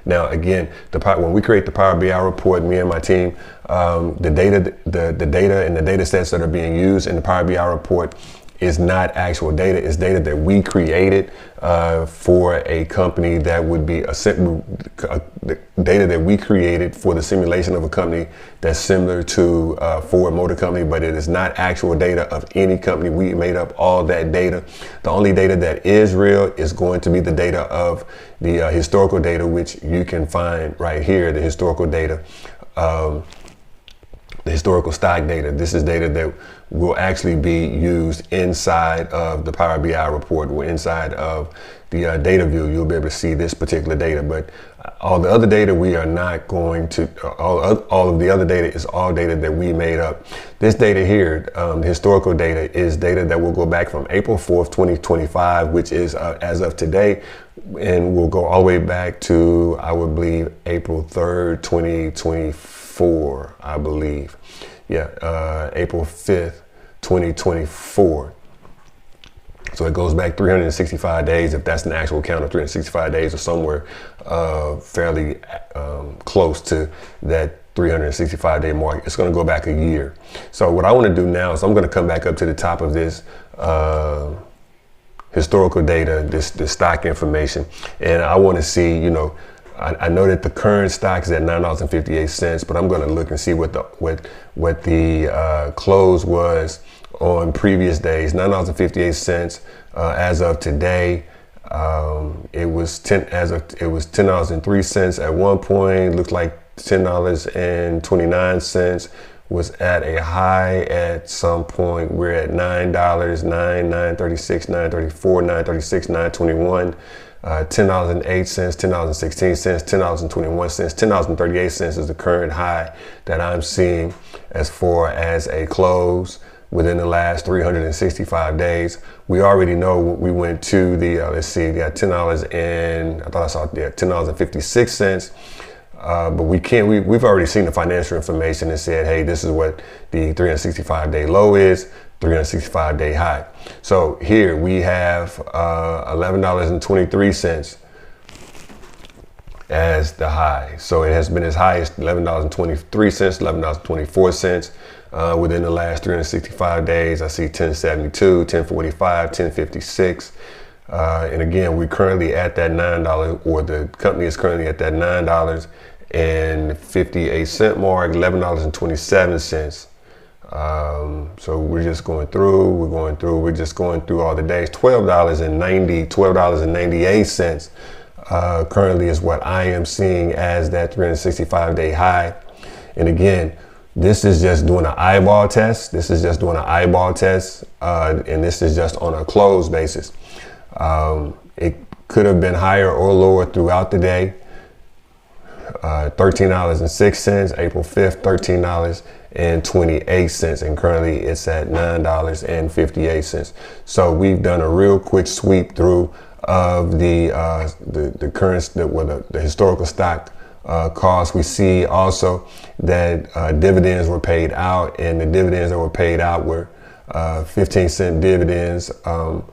Now, again, when we create the Power BI report, me and my team, the data and the data sets that are being used in the Power BI report is not actual data. It's data that we created for a company that would be the data that we created for the simulation of a company that's similar to Ford Motor Company, but it is not actual data of any company. We made up all that data. The only data that is real is going to be the data of the historical data, which you can find right here, the historical data. The historical stock data. This is data that will actually be used inside of the Power BI report or inside of the data view. You'll be able to see this particular data, but all the other data we are not going to, all of the other data is all data that we made up. This data here, the historical data, is data that will go back from April 4th, 2025, which is as of today, and we'll go all the way back to, I would believe, April 3rd, 2024, I believe. Yeah, April 5th, 2024. So it goes back 365 days, if that's an actual count of 365 days, or somewhere fairly close to that 365 day mark. It's going to go back a year. So what I want to do now is I'm going to come back up to the top of this historical data, this stock information, and I want to see, you know, I know that the current stock is at $9.58, but I'm going to look and see what the close was on previous days. $9.58 as of today. It was $10.03 at one point. Looked like $10.29 was at a high at some point. We're at $9, $9.36, $9.34, $9.36, $9.21. $10.08, $10.16, $10.21, $10.38 is the current high that I'm seeing as far as a close within the last 365 days. We already know we went to the, let's see, we got $10 and I thought I saw there $10.56. But we've already seen the financial information and said, hey, this is what the 365 day low is, 365 day high. So here we have $11.23 as the high. So it has been as high as $11.23, $11.24 within the last 365 days. I see 10.72, 10.45, 10.56. And again, we're currently at that $9, or the company is currently at that $9.58 mark, $11.27. So we're just going through, we're just going through all the days. $12.98 currently is what I am seeing as that 365 day high. And again, this is just doing an eyeball test. And this is just on a close basis. It could have been higher or lower throughout the day. $13.06, April 5th, $13.28, and currently it's at $9.58. So we've done a real quick sweep through of the current, the historical stock costs. We see also that dividends were paid out, and the dividends that were paid out were 15-cent dividends on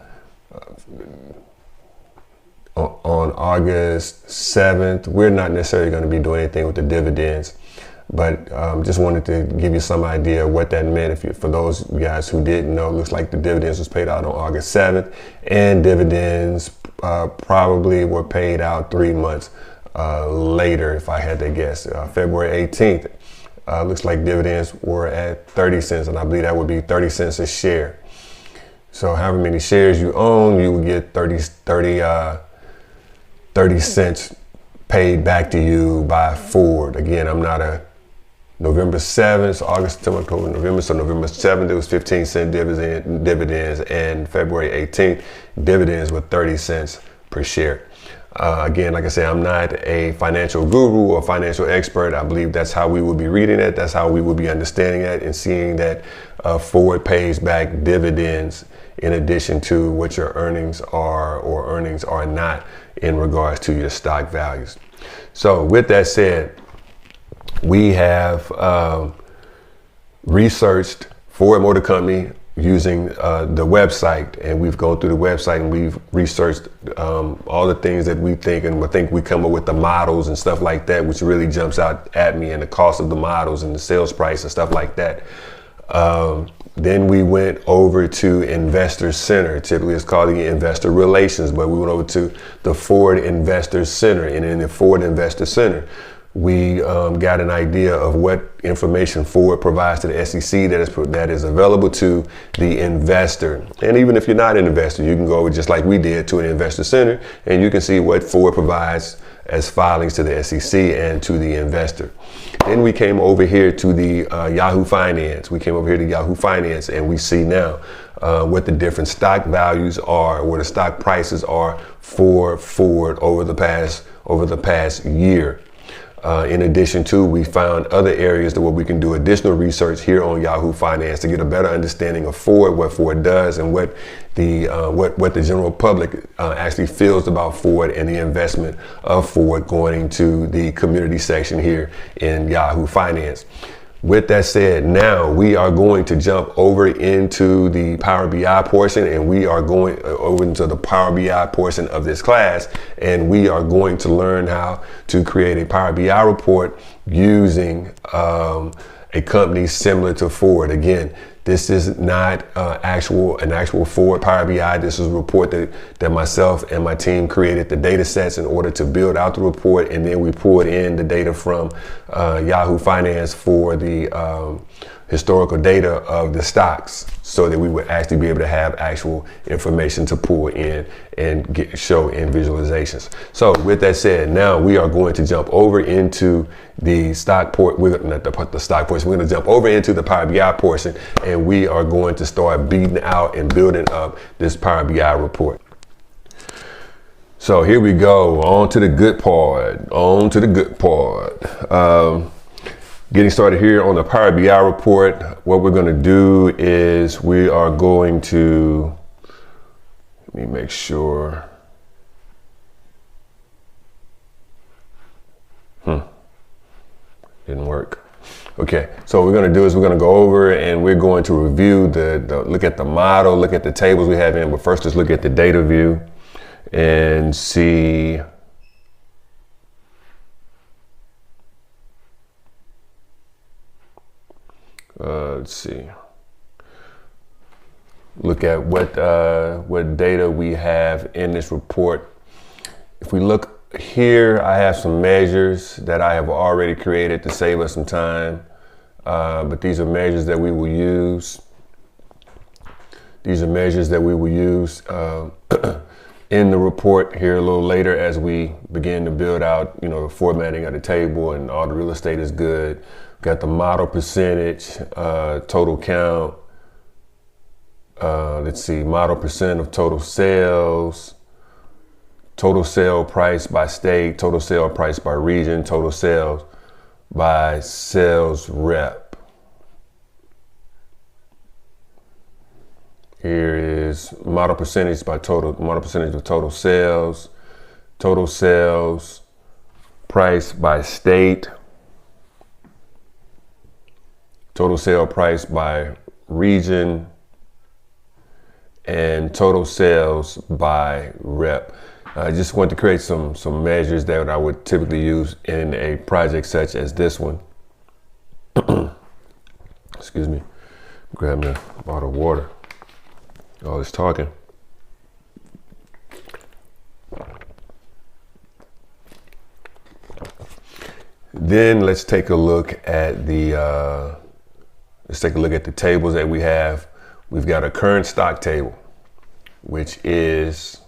August 7th. We're not necessarily going to be doing anything with the dividends, but just wanted to give you some idea of what that meant. For those guys who didn't know, it looks like the dividends was paid out on August 7th, and dividends probably were paid out 3 months later, if I had to guess. February 18th, looks like dividends were at 30 cents, and I believe that would be 30 cents a share. So however many shares you own, you would get 30 cents paid back to you by Ford. Again, I'm not a November 7th, so August, September, October, November. So November 7th, it was 15-cent dividends, and February 18th, dividends were 30 cents per share. Again, like I said, I'm not a financial guru or financial expert. I believe that's how we will be reading it. That's how we will be understanding it and seeing that Ford pays back dividends in addition to what your earnings are or earnings are not in regards to your stock values. So with that said, we have researched Ford Motor Company using the website, and we've gone through the website and we've researched all the things that we think, and I think we come up with the models and stuff like that, which really jumps out at me, and the cost of the models and the sales price and stuff like that. Then we went over to Investor Center. Typically it's called the Investor Relations, but we went over to the Ford Investor Center, and in the Ford Investor Center we got an idea of what information Ford provides to the SEC that is available to the investor. And even if you're not an investor, you can go over just like we did to an Investor Center, and you can see what Ford provides as filings to the SEC and to the investor. Then we came over here to the Yahoo Finance. We came over here to Yahoo Finance, and we see now what the different stock values are, where the stock prices are for Ford over the past year. In addition to, we found other areas where we can do additional research here on Yahoo Finance to get a better understanding of Ford, what Ford does, and what the general public actually feels about Ford and the investment of Ford going into the community section here in Yahoo Finance. With that said, now we are going to jump over into the Power BI portion, and we are going over into the Power BI portion of this class, and we are going to learn how to create a Power BI report using a company similar to Ford. Again, this is not an actual Ford Power BI. This is a report that myself and my team created the data sets in order to build out the report, and then we pulled in the data from Yahoo Finance for the historical data of the stocks, so that we would actually be able to have actual information to pull in and show in visualizations. So with that said, now we are going to jump over into the stock port. We're not the stock portion. We're going to jump over into the Power BI portion, and we are going to start beating out and building up this Power BI report. So here we go, on to the good part, Getting started here on the Power BI report. What we're going to do is we are going to, let me make sure. Didn't work. Okay, so what we're going to do is we're going to go over and we're going to review look at the model, look at the tables we have in, but first let's look at the data view and see. Let's see. Look at what data we have in this report. If we look here, I have some measures that I have already created to save us some time, but these are measures that we will use. These are measures that we will use in the report here a little later as we begin to build out, the formatting of the table, and all the real estate is good. Got the model percentage, total count. Let's see, model percent of total sales, total sale price by state, total sale price by region, total sales by sales rep. Here is model percentage of total sales price by state, total sale price by region, and total sales by rep. I just want to create some measures that I would typically use in a project such as this one. Excuse me, grab me a bottle of water. All this talking. Then let's take a look at the tables that we have. We've got a current stock table, which is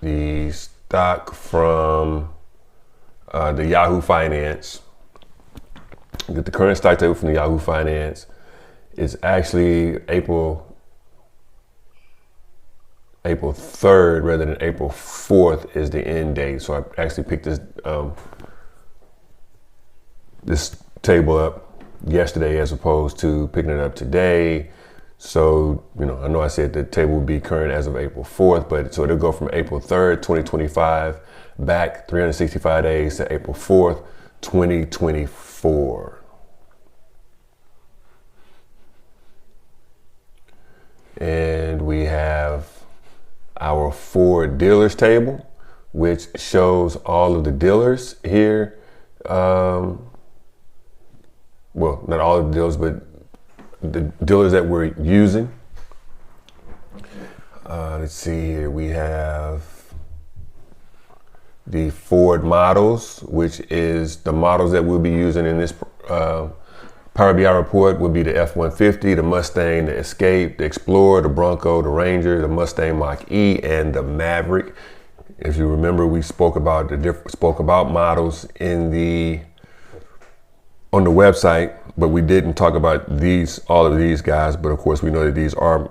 the stock from the Yahoo Finance. Get the current stock table from the Yahoo Finance. It's actually April 3rd rather than April 4th is the end date. So I actually picked this table up yesterday as opposed to picking it up today. So, I know I said the table will be current as of April 4th, but so it'll go from April 3rd, 2025 back 365 days to April 4th, 2024. And we have our Ford dealers table, which shows all of the dealers here. Well, not all of the dealers, but the dealers that we're using. Let's see here. We have the Ford models, which is the models that we'll be using in this Power BI report. Would be the F-150, the Mustang, the Escape, the Explorer, the Bronco, the Ranger, the Mustang Mach-E, and the Maverick. If you remember, we spoke about models on the website, but we didn't talk about all of these guys. But of course, we know that these are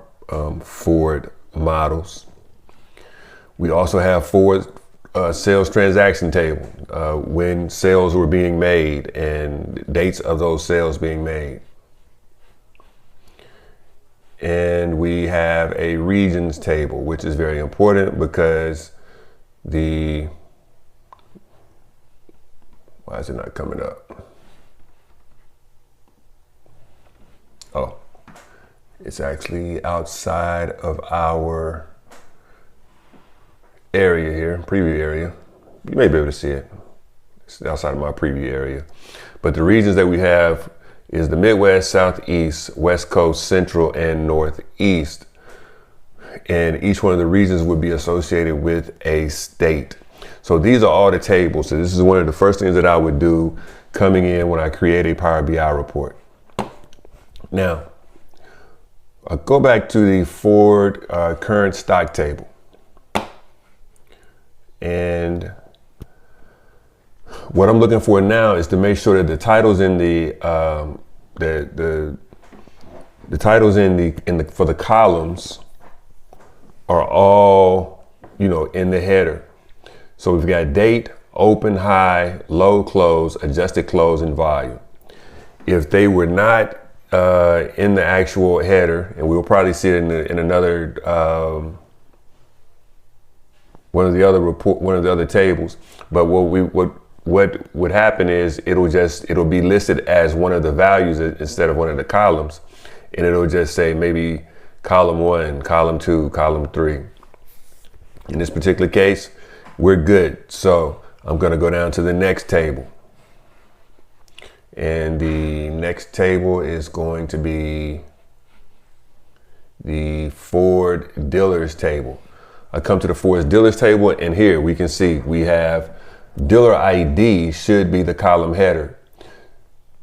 Ford models. We also have Ford sales transaction table, when sales were being made and dates of those sales being made. And we have a regions table, which is very important because why is it not coming up? Oh, it's actually outside of our area here, preview area. You may be able to see it. It's outside of my preview area. But the regions that we have is the Midwest, Southeast, West Coast, Central, and Northeast. And each one of the regions would be associated with a state. So these are all the tables. So this is one of the first things that I would do coming in when I create a Power BI report. Now, I'll go back to the Ford current stock table. And what I'm looking for now is to make sure that the titles in the titles for the columns are all, in the header. So we've got date, open, high, low, close, adjusted close, and volume. If they were not in the actual header, and we'll probably see it in another one of the other tables, but what would happen is it'll be listed as one of the values instead of one of the columns, and it'll just say maybe column 1, column 2, column 3. In this particular case, we're good. So I'm going to go down to the next table, and the next table is going to be the Ford dealers table. I come to the Ford dealers table, and here we can see we have dealer ID should be the column header.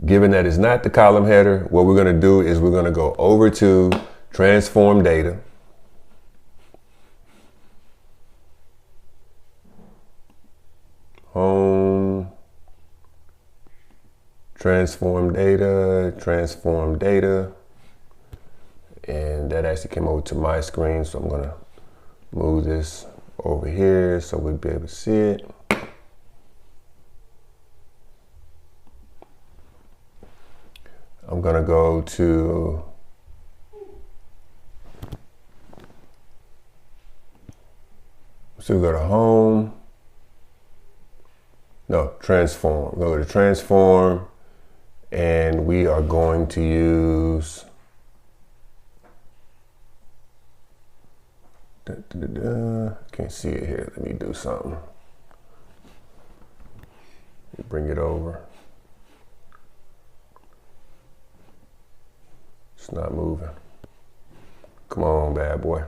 Given that it's not the column header, what we're going to do is we're going to go over to transform data. Home, transform data, and that actually came over to my screen, so I'm going to move this over here so we'll be able to see it. I'm gonna go to go to home. No, transform. Go to transform, and we are going to use can't see it here. Let me do something. Bring it over. It's not moving. Come on, bad boy.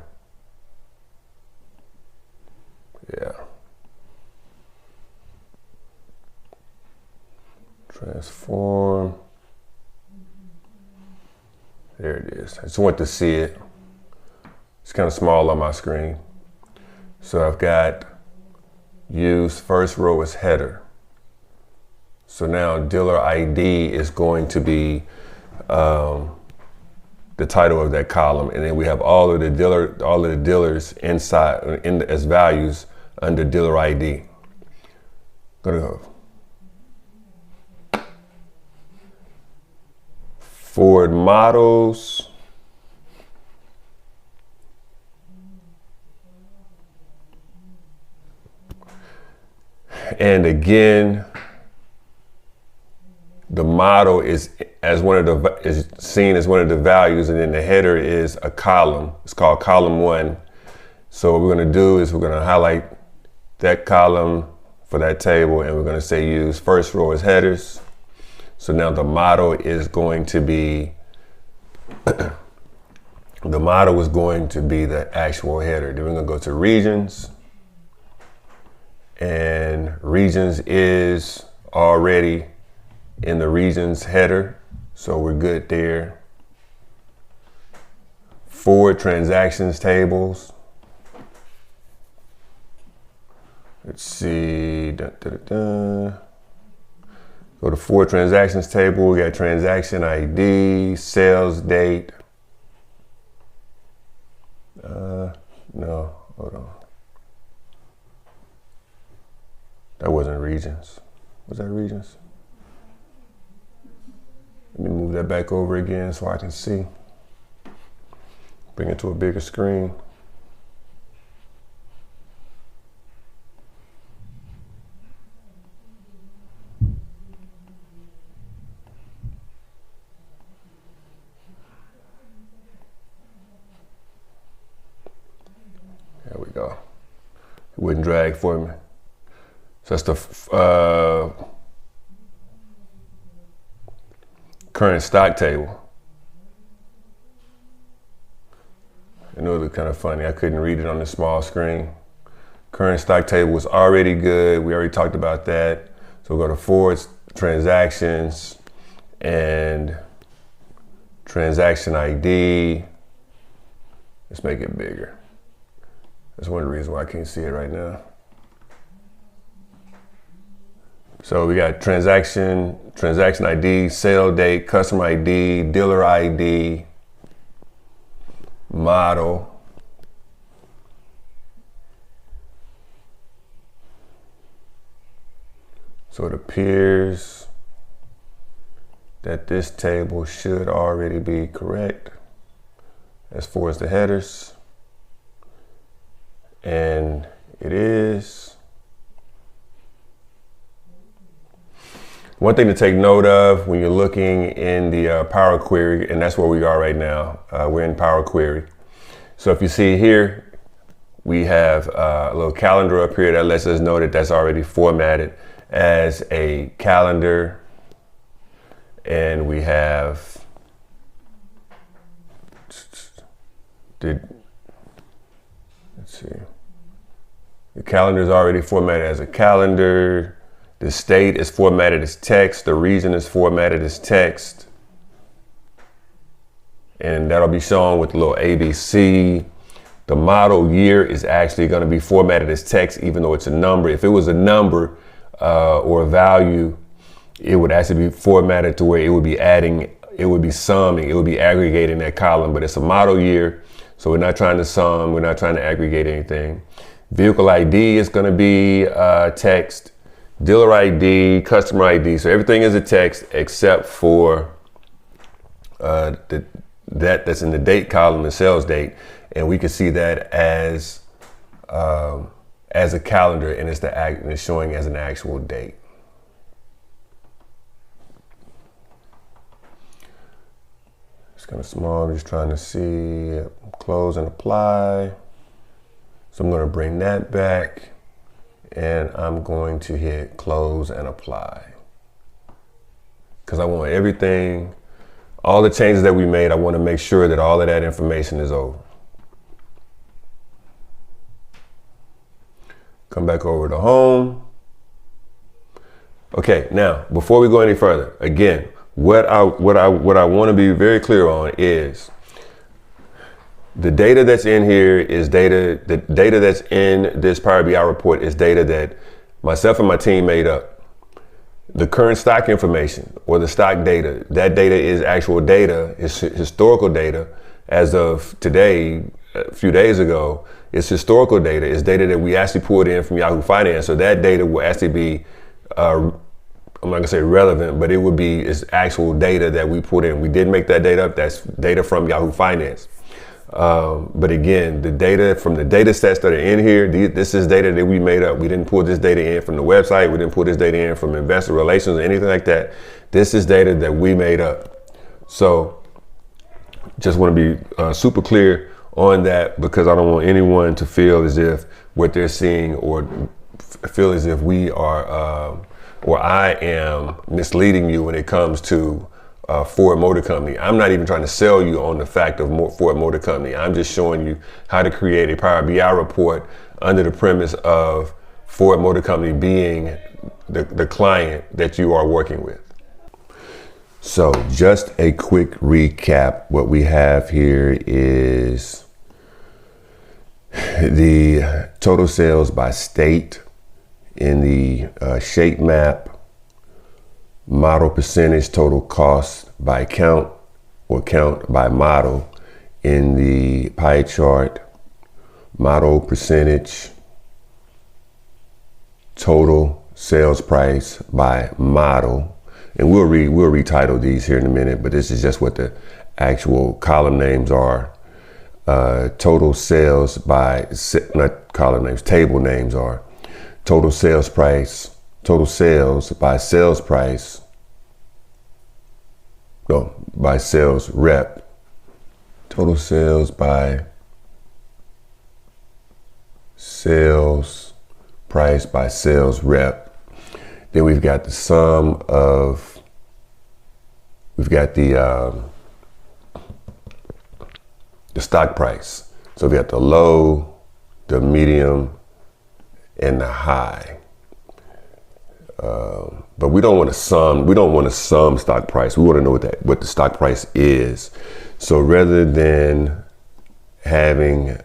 Yeah. Transform. There it is. I just want to see it. It's kind of small on my screen. So I've got use first row as header. So now dealer ID is going to be the title of that column, and then we have all of the dealers inside as values under dealer ID. Gonna go Ford models. And again, model is seen as one of the values, and then the header is a column. It's called column 1. So what we're going to do is we're going to highlight that column for that table, and we're going to say use first row as headers. So now the model is going to be the actual header. Then we're going to go to regions, and regions is already in the regions header, so we're good there. Forward transactions tables. Let's see. Go to forward transactions table. We got transaction ID, sales date. No, hold on. That wasn't regions. Was that regions? Let me move that back over again so I can see. Bring it to a bigger screen. There we go. It wouldn't drag for me. So that's the current stock table. I know it was kind of funny. I couldn't read it on the small screen. Current stock table was already good. We already talked about that. So we'll go to forward transactions and transaction ID. Let's make it bigger. That's one of the reasons why I can't see it right now. So we got transaction ID, sale date, customer ID, dealer ID, model. So it appears that this table should already be correct as far as the headers. And it is. One thing to take note of when you're looking in the Power Query, and that's where we are right now. We're in Power Query. So if you see here, we have a little calendar up here that lets us know that that's already formatted as a calendar. And we have let's see. The calendar is already formatted as a calendar. The state is formatted as text. The region is formatted as text. And that'll be shown with the little ABC. The model year is actually going to be formatted as text, even though it's a number. If it was a number or a value, it would actually be formatted to where it would be adding, it would be summing, it would be aggregating that column. But it's a model year, so we're not trying to sum, we're not trying to aggregate anything. Vehicle ID is going to be text. Dealer ID, customer ID. So everything is a text except for that's in the date column, the sales date. And we can see that as a calendar, and it's showing as an actual date. It's kind of small. I'm just trying to see, close and apply. So I'm going to bring that back. And I'm going to hit close and apply. Because I want everything, all the changes that we made, I want to make sure that all of that information is over. Come back over to home. Okay, now, before we go any further, again, what I want to be very clear on is the data that's in here is data, the data that's in this Power BI report is data that myself and my team made up. The current stock information or the stock data, that data is actual data, it's historical data as of today, a few days ago. It's historical data, it's data that we actually pulled in from Yahoo Finance. So that data will actually be, I'm not gonna say relevant, but it would be, it's actual data that we put in. We didn't make that data up, that's data from Yahoo Finance. But again, the data from the data sets that are in here, this is data that we made up. We didn't pull this data in from the website. We didn't pull this data in from investor relations or anything like that. This is data that we made up. So just want to be super clear on that, because I don't want anyone to feel as if what they're seeing or feel as if we are, or I am misleading you when it comes to Ford Motor Company. I'm not even trying to sell you on the fact of Ford Motor Company. I'm just showing you how to create a Power BI report under the premise of Ford Motor Company being the client that you are working with. So just a quick recap. What we have here is the total sales by state in the shape map, model percentage, total cost by count or count by model in the pie chart, model percentage, total sales price by model. And we'll retitle these here in a minute, but this is just what the actual column names are. Total sales by, not column names, table names are total sales price, total sales by sales price, no, by sales rep, total sales by sales price by sales rep. Then we've got the sum of, we've got the stock price. So we got the low, the medium, and the high. But we don't want to sum. We don't want to sum stock price. We want to know what the stock price is. So rather than having,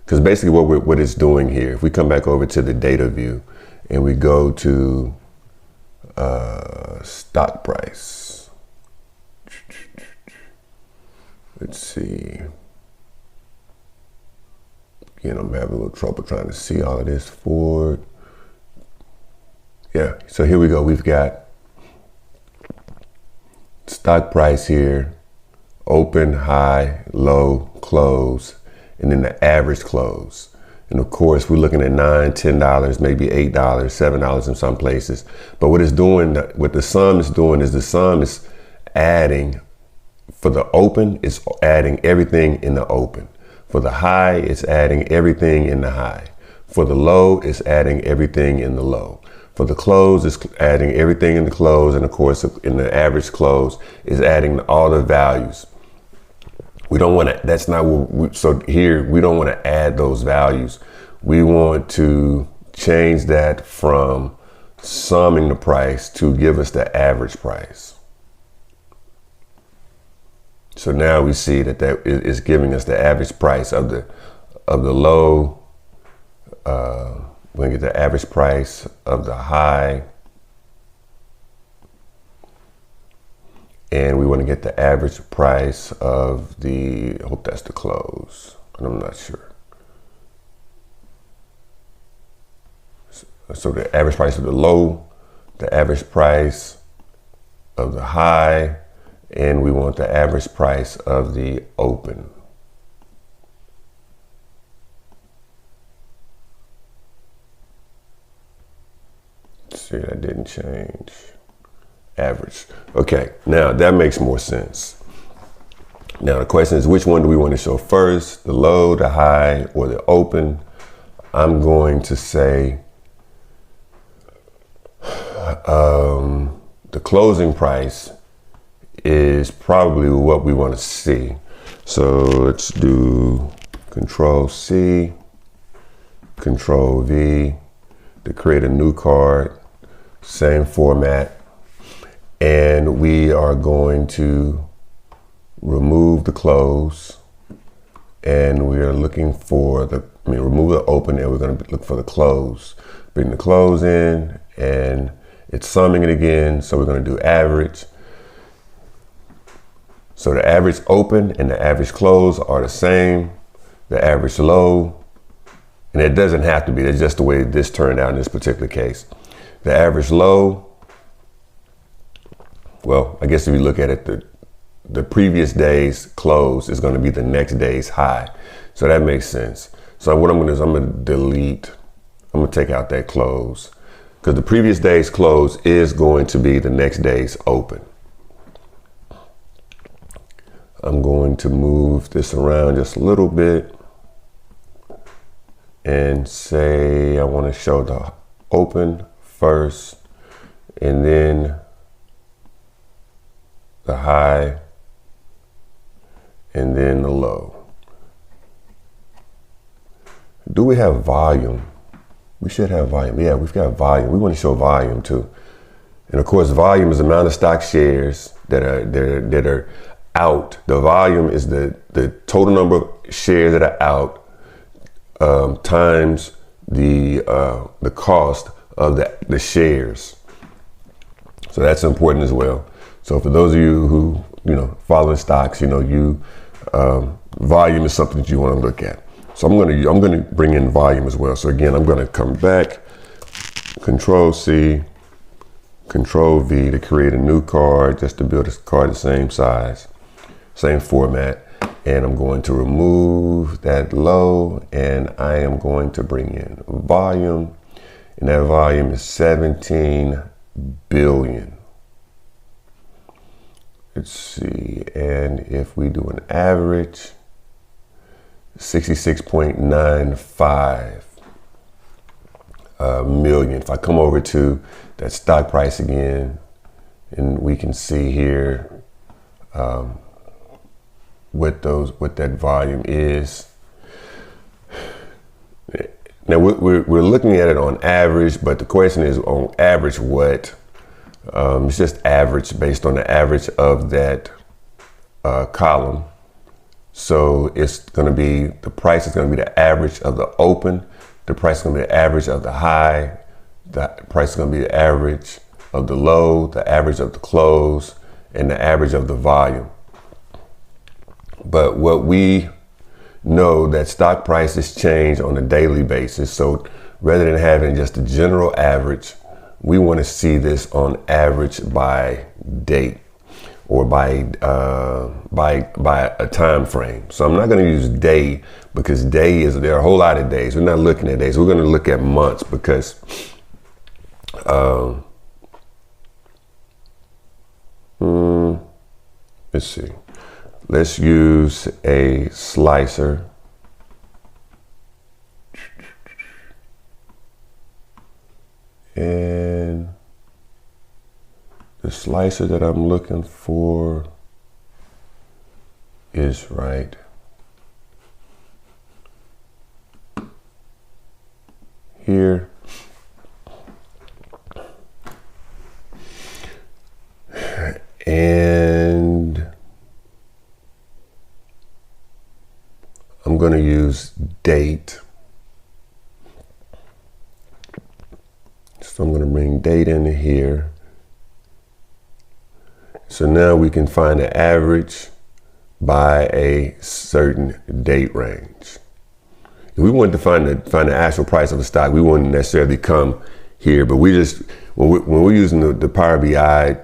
because basically what it's doing here, if we come back over to the data view and we go to stock price, let's see. Again, I'm having a little trouble trying to see all of this Ford. Yeah, so here we go. We've got stock price here, open, high, low, close, and then the average close. And of course, we're looking at $9, $10, maybe $8, $7 in some places. But what it's doing, what the sum is doing is the sum is adding, for the open, it's adding everything in the open. For the high, it's adding everything in the high. For the low, it's adding everything in the low. For the close, it's adding everything in the close. And of course, in the average close, is adding all the values. We don't want to, that's not what so here, we don't want to add those values. We want to change that from summing the price to give us the average price. So now we see that is giving us the average price of the low. We're gonna get the average price of the high, and we want to get the average price of the, I hope that's the close, and I'm not sure. So the average price of the low, the average price of the high, and we want the average price of the open. Let's see, that didn't change. Average. Okay, now that makes more sense. Now the question is, which one do we want to show first? The low, the high, or the open? I'm going to say the closing price is probably what we want to see. So let's do Control C, Control V to create a new card, same format. And we are going to remove the close, and we are looking for remove the open, and we're going to look for the close. Bring the close in, and it's summing it again. So we're going to do average. So the average open and the average close are the same. The average low, and it doesn't have to be, that's just the way this turned out in this particular case. The average low, well, I guess if you look at it, the previous day's close is going to be the next day's high. So that makes sense. So what I'm going to do is I'm going to delete, I'm going to take out that close, because the previous day's close is going to be the next day's open. I'm going to move this around just a little bit and say I want to show the open first and then the high and then the low. Do we have volume? We should have volume. Yeah, we've got volume. We want to show volume too. And of course, volume is the amount of stock shares that are out. The volume is the total number of shares that are out times the cost of the shares. So that's important as well. So for those of you who following stocks, volume is something that you want to look at. So I'm going to bring in volume as well. So again, I'm going to come back, Control C, Control V to create a new card, just to build a card the same size, same format. And I'm going to remove that low and I am going to bring in volume. And that volume is 17 billion. Let's see. And if we do an average, 66.95 million. If I come over to that stock price again, and we can see here what that volume is. Now we're looking at it on average, but the question is on average what? It's just average based on the average of that column. So it's going to be, the price is going to be the average of the open. The price is going to be the average of the high. The price is going to be the average of the low, the average of the close, and the average of the volume. But what we know that stock prices change on a daily basis. So rather than having just a general average, we want to see this on average by date, or by a time frame. So I'm not going to use day, because there are a whole lot of days. We're not looking at days. We're going to look at months, because let's see. Let's use a slicer. And the slicer that I'm looking for is right here. And I'm going to use date. So I'm going to bring date into here. So now we can find the average by a certain date range. If we wanted to find the actual price of a stock, we wouldn't necessarily come here, but we just, when we're using the Power BI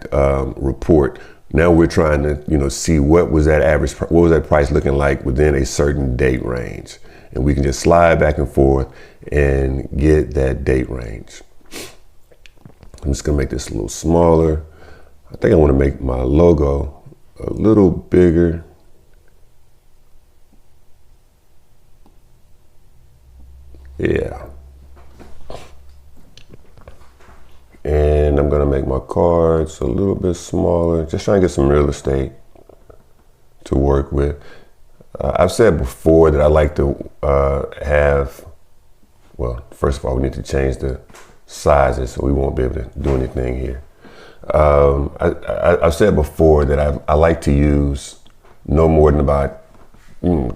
report, now we're trying to see what was that average, what was that price looking like within a certain date range, and we can just slide back and forth and get that date range. I'm just gonna make this a little smaller. I think I want to make my logo a little bigger. Yeah. And I'm gonna make my cards a little bit smaller, just trying to get some real estate to work with. I've said before that I like to have, well, first of all, we need to change the sizes, so we won't be able to do anything here. I've said before that I like to use no more than about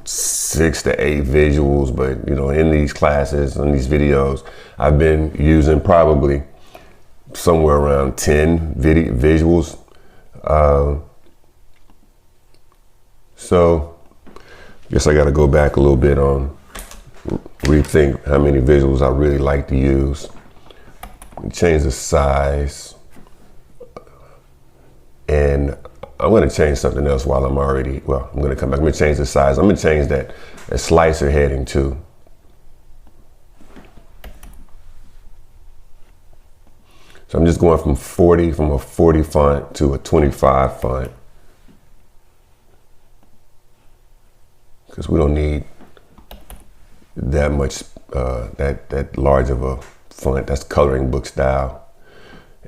6 to 8 visuals, but in these classes, in these videos, I've been using probably somewhere around 10 visuals. So I guess I got to go back a little bit on rethink how many visuals I really like to use. Change the size, and I'm going to change something else while I'm already, well, I'm going to come back. I'm going to change the size. I'm going to change that slicer heading too. So I'm just going from a 40 font to a 25 font. Because we don't need that much, that large of a font. That's coloring book style.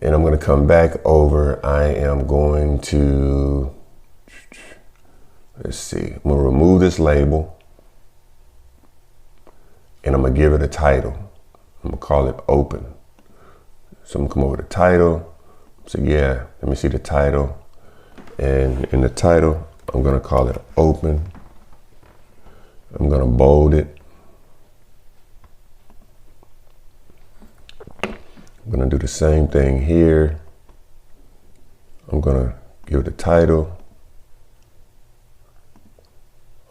And I'm going to come back over. I am going to, let's see, I'm going to remove this label. And I'm going to give it a title. I'm going to call it open. So I'm going to come over to title. So yeah, let me see the title. And in the title, I'm going to call it open. I'm going to bold it. I'm going to do the same thing here. I'm going to give it a title.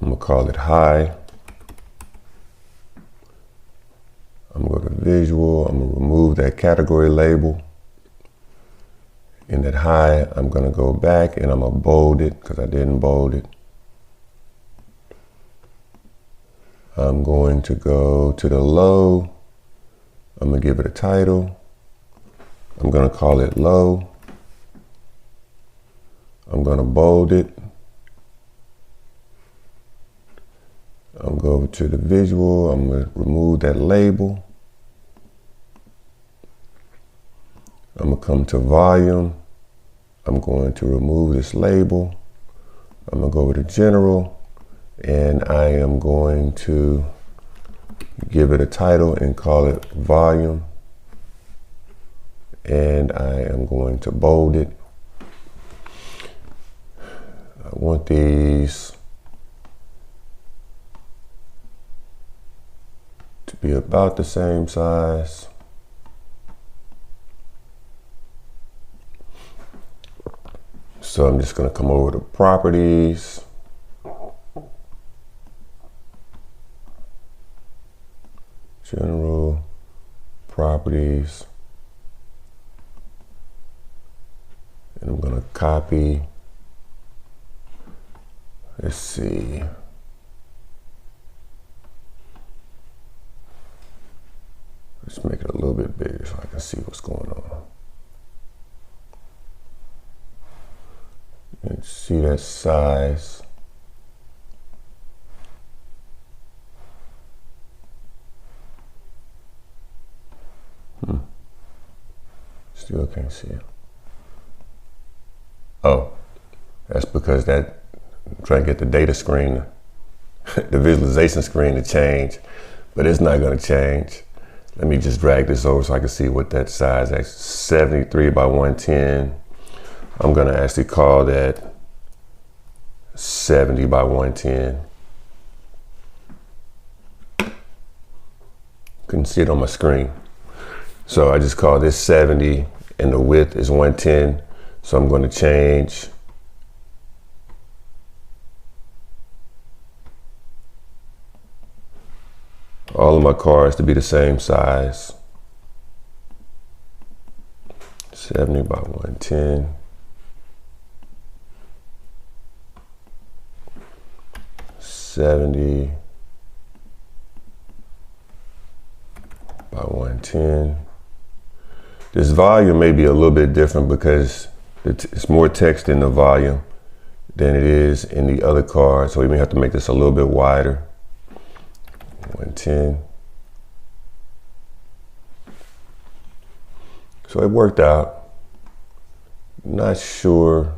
I'm going to call it high. I'm going to go to visual. I'm going to remove that category label. In that high, I'm going to go back and I'm going to bold it because I didn't bold it. I'm going to go to the low. I'm going to give it a title. I'm going to call it low. I'm going to bold it. I'm going to go over to the visual. I'm going to remove that label. I'm going to come to volume. I'm going to remove this label. I'm going to go over to general. And I am going to give it a title and call it volume. And I am going to bold it. I want these to be about the same size. So I'm just going to come over to properties. General, properties. And I'm going to copy. Let's see. Let's make it a little bit bigger so I can see what's going on. And see that size. Still can't see it. Oh, that's because I'm trying to get the data screen, the visualization screen to change, but it's not going to change. Let me just drag this over so I can see what that size is. 73 by 110. I'm going to actually call that 70 by 110. Couldn't see it on my screen. So I just call this 70 and the width is 110. So I'm going to change all of my cars to be the same size. 70 by 110. 70 by 110. This volume may be a little bit different because it's more text in the volume than it is in the other card. So we may have to make this a little bit wider. 110. So it worked out. Not sure.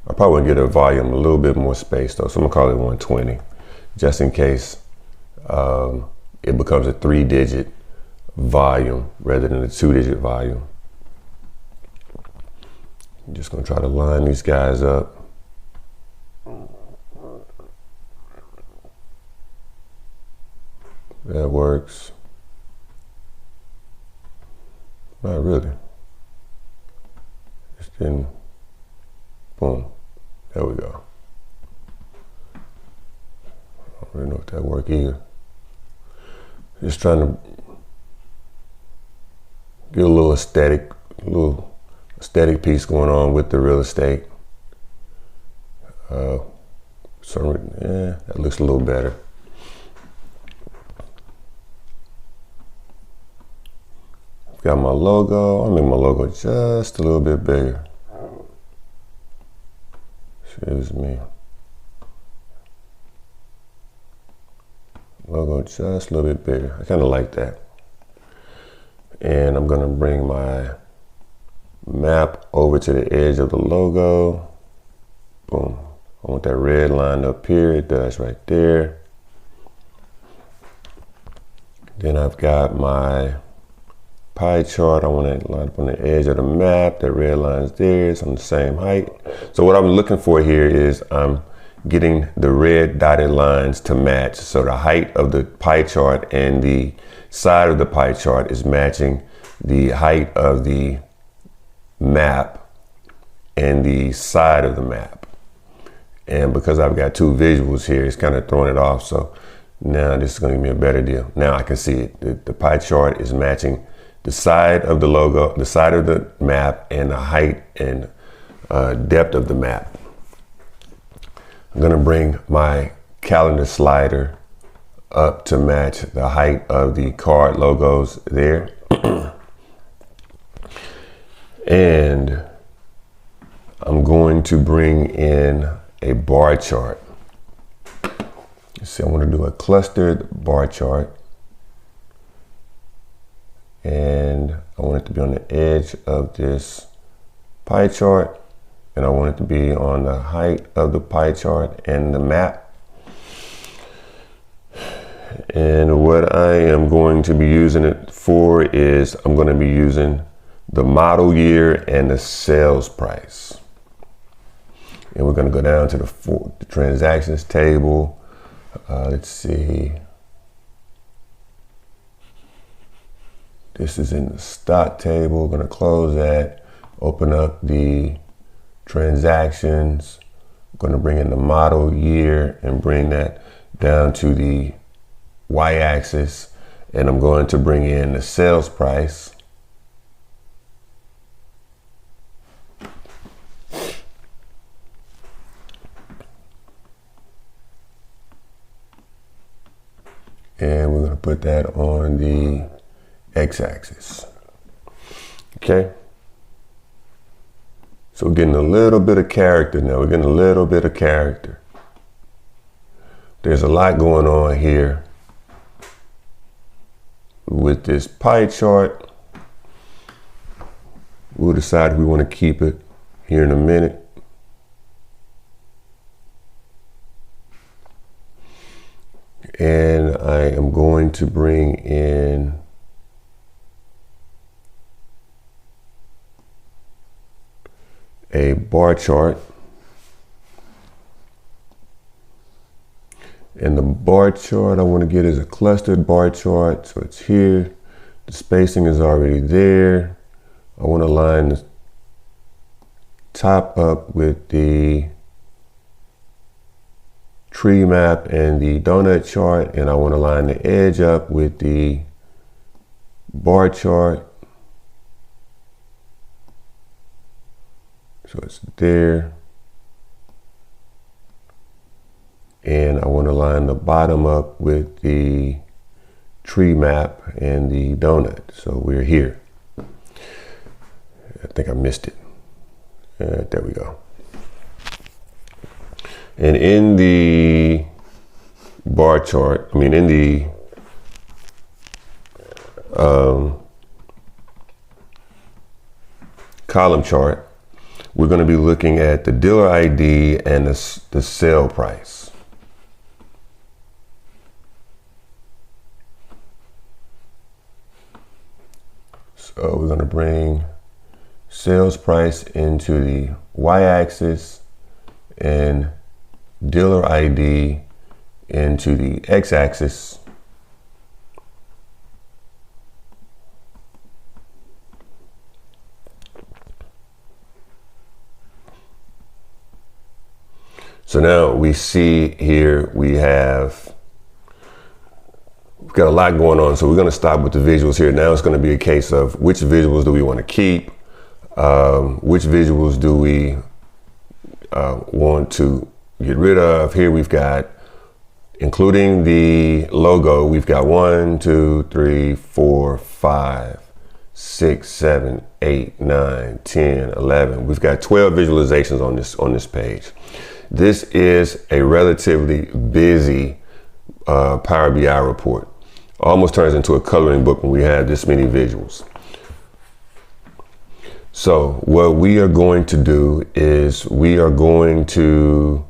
I probably want to get a volume a little bit more space though. So I'm gonna call it 120 just in case it becomes a 3-digit volume rather than a 2-digit volume. I'm just gonna try to line these guys up. That works. Not really. Just didn't. Boom. There we go. I don't really know if that worked either. Just trying to get a little aesthetic piece going on with the real estate. So yeah, that looks a little better. Got my logo. I'll make my logo just a little bit bigger. Excuse me. Logo just a little bit bigger. I kind of like that. And I'm gonna bring my map over to the edge of the logo. Boom. I want that red line up here. It does right there. Then I've got my pie chart. I want to line up on the edge of the map. That red line's there. It's on the same height. So what I'm looking for here is I'm getting the red dotted lines to match. So the height of the pie chart and the side of the pie chart is matching the height of the map and the side of the map. And because I've got two visuals here, it's kind of throwing it off. So now this is going to give me a better deal. Now I can see it. The pie chart is matching the side of the logo, the side of the map, and the height and depth of the map. I'm going to bring my calendar slider up to match the height of the card logos there. And I'm going to bring in a bar chart. See, I want to do a clustered bar chart. And I want it to be on the edge of this pie chart. And I want it to be on the height of the pie chart and the map. And what I am going to be using it for is I'm going to be using the model year and the sales price. And we're going to go down to the transactions table. Let's see. This is in the stock table. We're going to close that, open up the transactions. I'm going to bring in the model year and bring that down to the y-axis. And I'm going to bring in the sales price. And we're going to put that on the x-axis. Okay. So we're getting a little bit of character now. We're getting a little bit of character. There's a lot going on here with this pie chart. We'll decide if we want to keep it here in a minute. And I am going to bring in a bar chart. And the bar chart I want to get is a clustered bar chart. So it's here. The spacing is already there. I want to line the top up with the tree map and the donut chart, and I want to line the edge up with the bar chart. So it's there. And I want to line the bottom up with the tree map and the donut. So we're here. I think I missed it. There we go. And in the bar chart, in the column chart, we're going to be looking at the dealer ID and the sale price. So we're going to bring sales price into the y-axis and dealer ID into the x-axis. So now we see here we've got a lot going on. So we're going to stop with the visuals here. Now it's going to be a case of which visuals do we want to keep? Which visuals do we want to get rid of. Here we've got, including the logo, we've got 1, 2, 3, 4, 5, 6, 7, 8, 9, 10, 11. We've got 12 visualizations on this page. This is a relatively busy Power BI report. Almost turns into a coloring book when we have this many visuals. So what we are going to do is we are going to,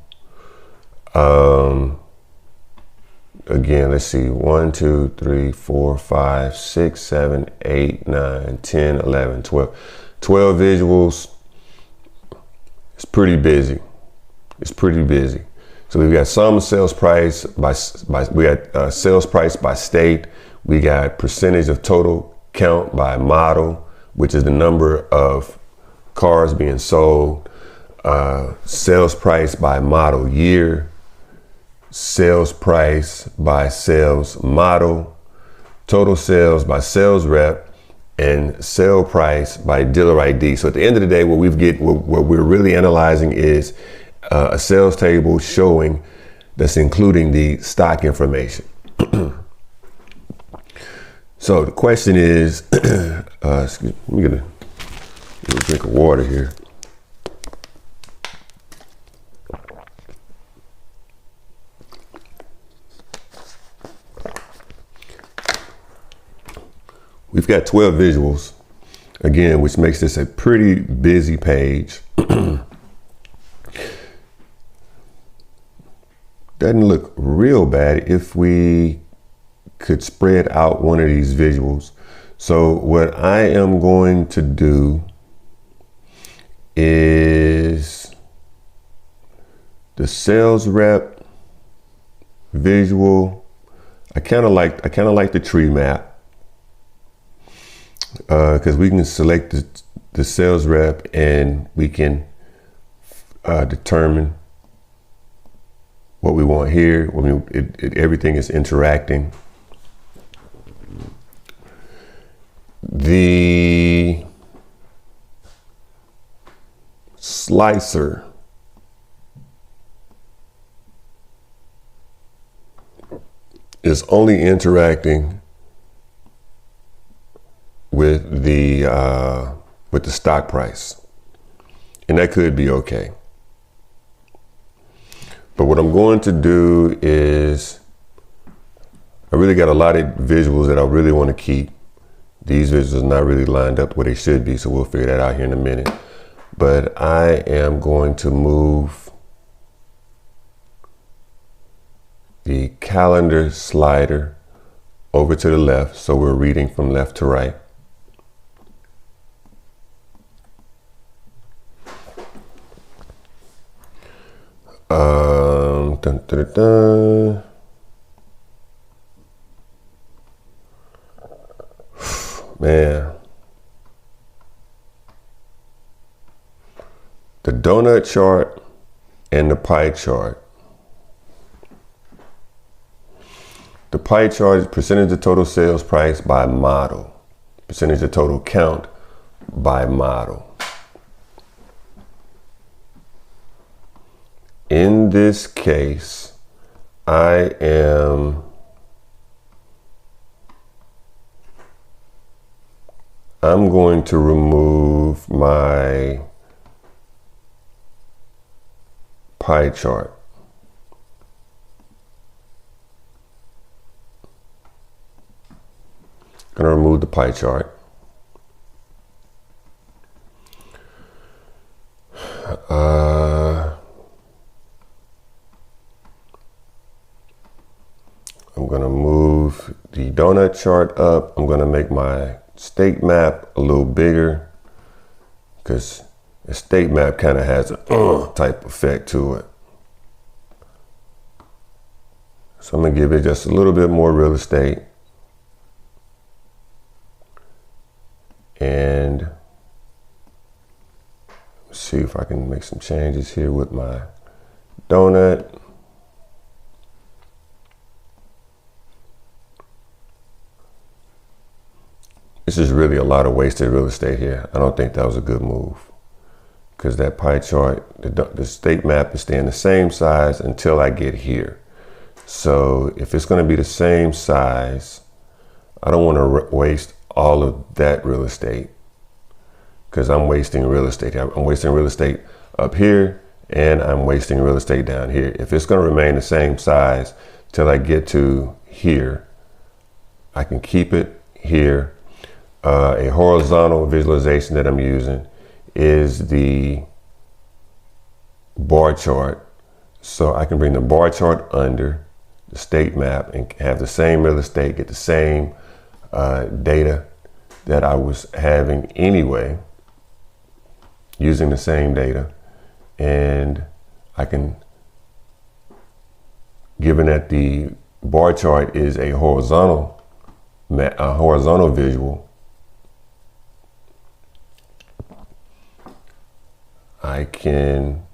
again, let's see, 1, 2, 3, 4, 5, 6, 7, 8, 9, 10, 11, 12. 12 visuals. It's pretty busy. It's pretty busy. So we've got some sales price we got sales price by state. We got percentage of total count by model, which is the number of cars being sold. Sales price by model year. Sales price by sales model. Total sales by sales rep, and sale price by dealer ID. So at the end of the day, what we're really analyzing is a sales table showing that's including the stock information. So the question is, excuse me, let me get a little drink of water here. We've got 12 visuals, again, which makes this a pretty busy page. Doesn't look real bad if we could spread out one of these visuals. So what I am going to do is the sales rep visual. I kind of like the tree map. Because we can select the sales rep and we can determine what we want here. I mean, everything is interacting. The slicer is only interacting with the stock price, and that could be okay. But what I'm going to do is, I really got a lot of visuals that I really want to keep. These visuals are not really lined up where they should be, so we'll figure that out here in a minute. But I am going to move the calendar slider over to the left, so we're reading from left to right. Dun, dun, dun, dun. Man, the donut chart and the pie chart. The pie chart is percentage of total sales price by model, percentage of total count by model. In this case, I'm going to remove my pie chart. Gonna remove the pie chart. I'm gonna move the donut chart up. I'm gonna make my state map a little bigger because the state map kind of has a type effect to it. So I'm gonna give it just a little bit more real estate. And let's see if I can make some changes here with my donut. This is really a lot of wasted real estate here. I don't think that was a good move. because that pie chart, the state map is staying the same size until I get here. So if it's going to be the same size, I don't want to waste all of that real estate, because I'm wasting real estate. I'm wasting real estate up here, and I'm wasting real estate down here. If it's going to remain the same size till I get to here, I can keep it here. A horizontal visualization that I'm using is the bar chart. So I can bring the bar chart under the state map and have the same real estate, get the same data that I was having anyway, using the same data. And I can, given that the bar chart is a horizontal visual, I can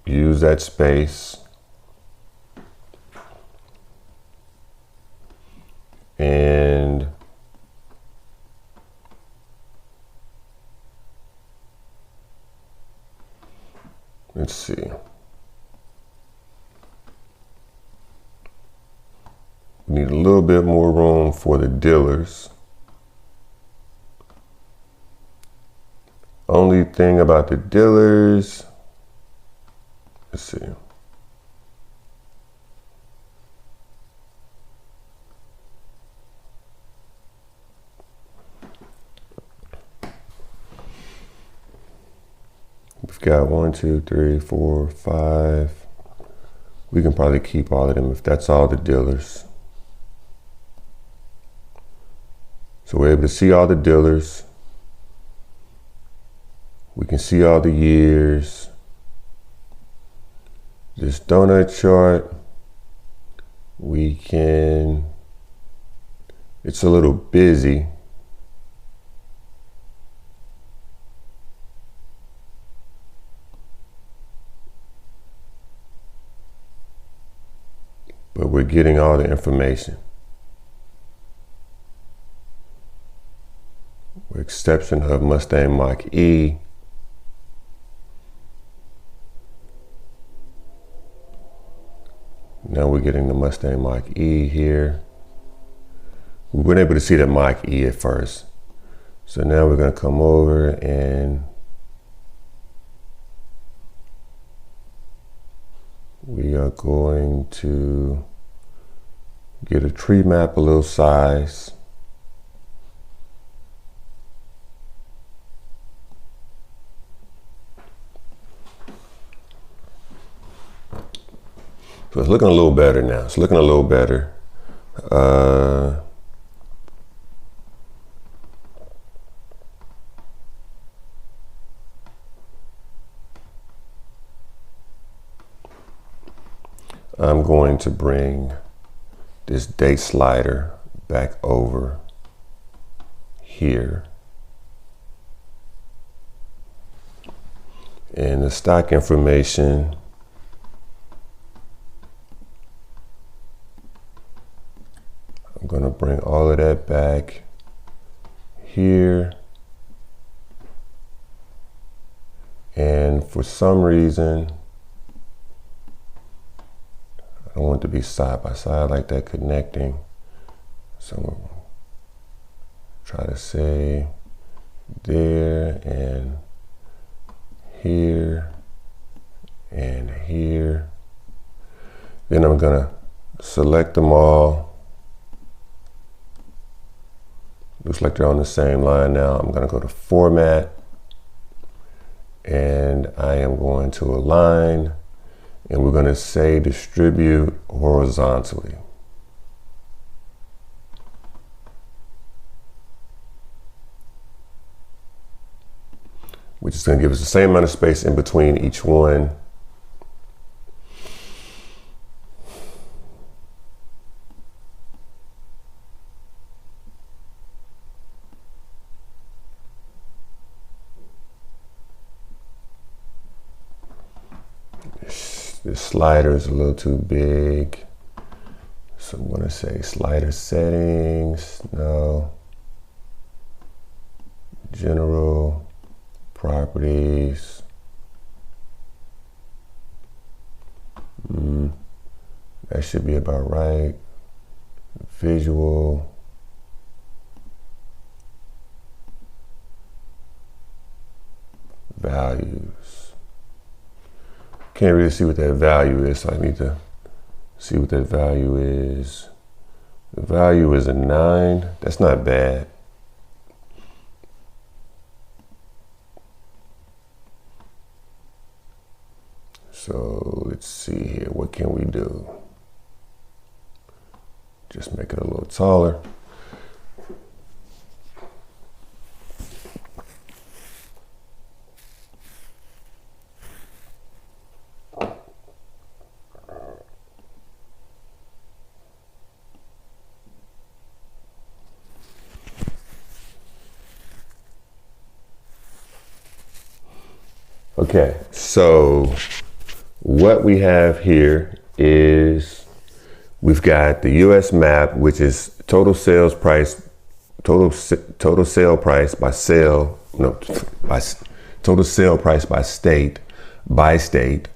use that space and let's see. We need a little bit more room for the dealers. Only thing about the dealers, let's see. We've got 1, 2, 3, 4, 5. We can probably keep all of them if that's all the dealers. So we're able to see all the dealers. We can see all the years. This donut chart, we can, it's a little busy. But we're getting all the information. With exception of Mustang Mach-E. Now we're getting the Mustang Mach-E here. We weren't able to see the Mach-E at first. So now we're going to come over and we are going to get a tree map a little size. So it's looking a little better now. It's looking a little better. I'm going to bring this date slider back over here. And the stock information, I'm going to bring all of that back here. And for some reason, I want it to be side by side like that, connecting. So I'm going to try to say there and here and here. Then I'm going to select them all. Looks like they're on the same line now. I'm going to go to Format, and I am going to Align, and we're going to say Distribute horizontally. Which is going to give us the same amount of space in between each one. This slider is a little too big. So I'm going to say slider settings, no. General properties. That should be about right. Visual. Values. Can't really see what that value is, so I need to see what that value is. The value is a 9. That's not bad. So let's see here. What can we do? Just make it a little taller. Okay, so what we have here is we've got the US map, which is total sales price, total sale price by sale, total sale price by state,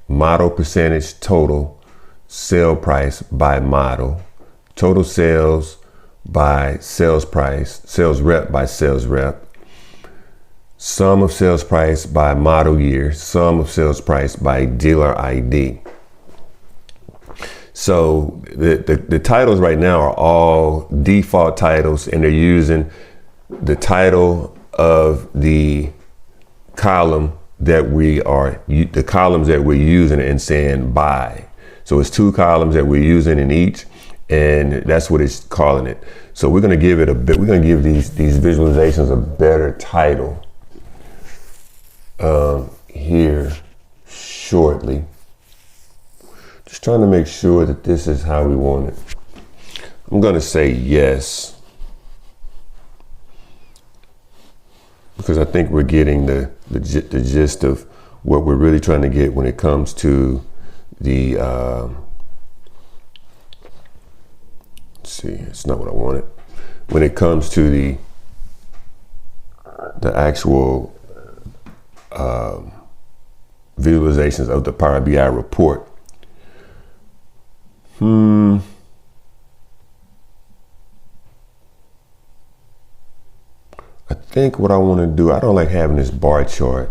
model percentage total, sale price by model, total sales by sales price, sales rep by sales rep, sum of sales price by model year, sum of sales price by dealer ID. So the titles right now are all default titles, and they're using the title of the column that the columns that we're using and saying by. So it's 2 columns that we're using in each, and that's what it's calling it. So we're going to give it a bit. We're going to give these visualizations a better title here shortly. Just trying to make sure that this is how we want it. I'm going to say yes, because I think we're getting the gist of what we're really trying to get when it comes to the, let's see, it's not what I wanted. When it comes to the actual visualizations of the Power BI report. I think what I want to do, I don't like having this bar chart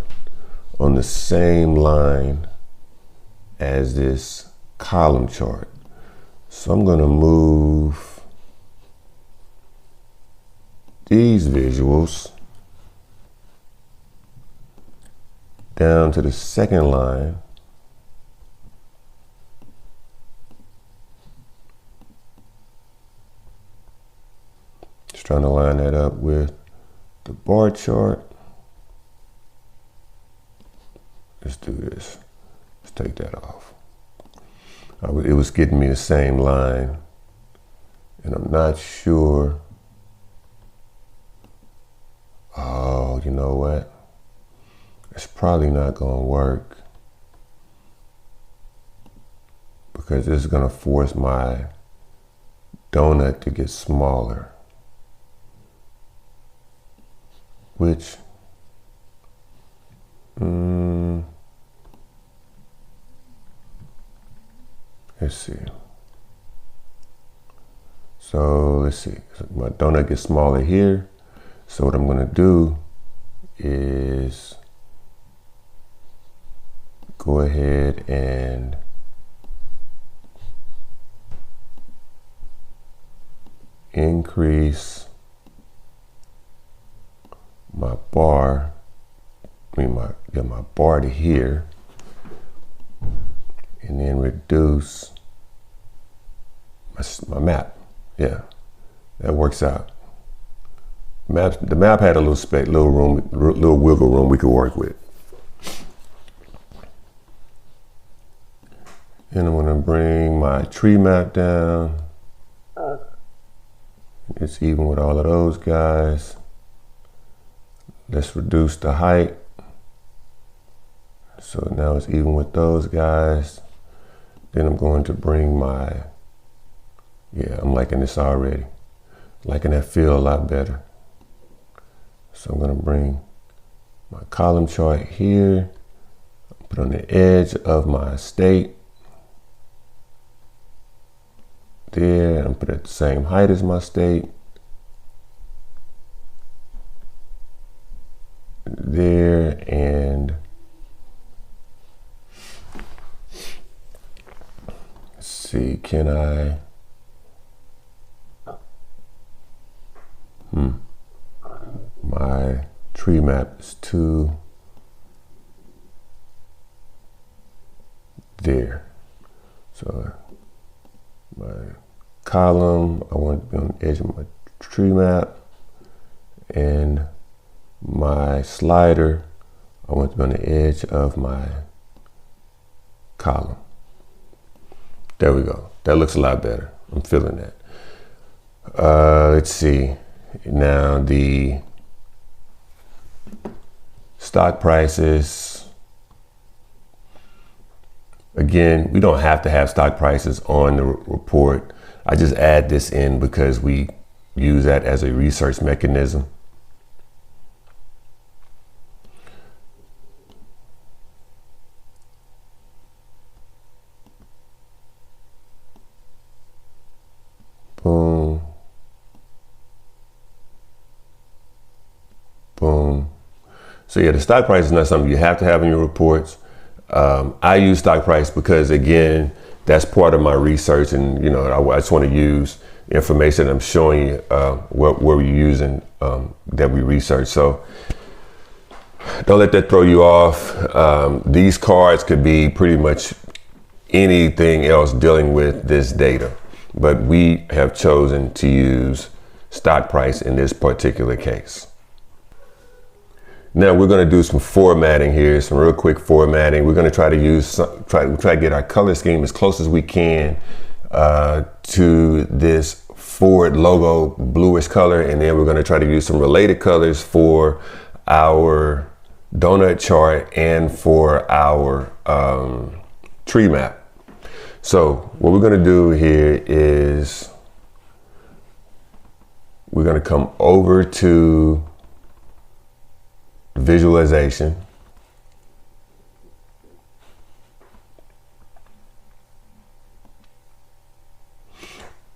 on the same line as this column chart. So I'm going to move these visuals down to the second line. Just trying to line that up with the bar chart. Let's do this. Let's take that off. It was getting me the same line, and I'm not sure. Oh, you know what? It's probably not going to work, because this is going to force my donut to get smaller, which let's see. So let's see. So my donut gets smaller here. So what I'm going to do is go ahead and increase my bar, my bar to here, and then reduce my map. Yeah, that works out. The map had a little wiggle room we could work with. And I'm gonna bring my tree map down. It's even with all of those guys. Let's reduce the height. So now it's even with those guys. Then I'm going to bring my, I'm liking this already. Liking that feel a lot better. So I'm gonna bring my column chart here, put on the edge of my state. there. I'm put it at the same height as my state. There, and let's see, can I? My tree map is to there. So my column, I want to be on the edge of my tree map, and my slider, I want to be on the edge of my column. There we go. That looks a lot better. I'm feeling that. Let's see. Now the stock prices. Again, we don't have to have stock prices on the report. I just add this in because we use that as a research mechanism. Boom. Boom. So yeah, the stock price is not something you have to have in your reports. I use stock price because, again, that's part of my research, and I just want to use information I'm showing you what we're using that we research. So don't let that throw you off. These cards could be pretty much anything else dealing with this data, but we have chosen to use stock price in this particular case. Now we're going to do some formatting here, some real quick formatting. We're going to try to get our color scheme as close as we can to this Ford logo bluish color, and then we're going to try to use some related colors for our donut chart and for our tree map. So what we're going to do here is we're going to come over to visualization,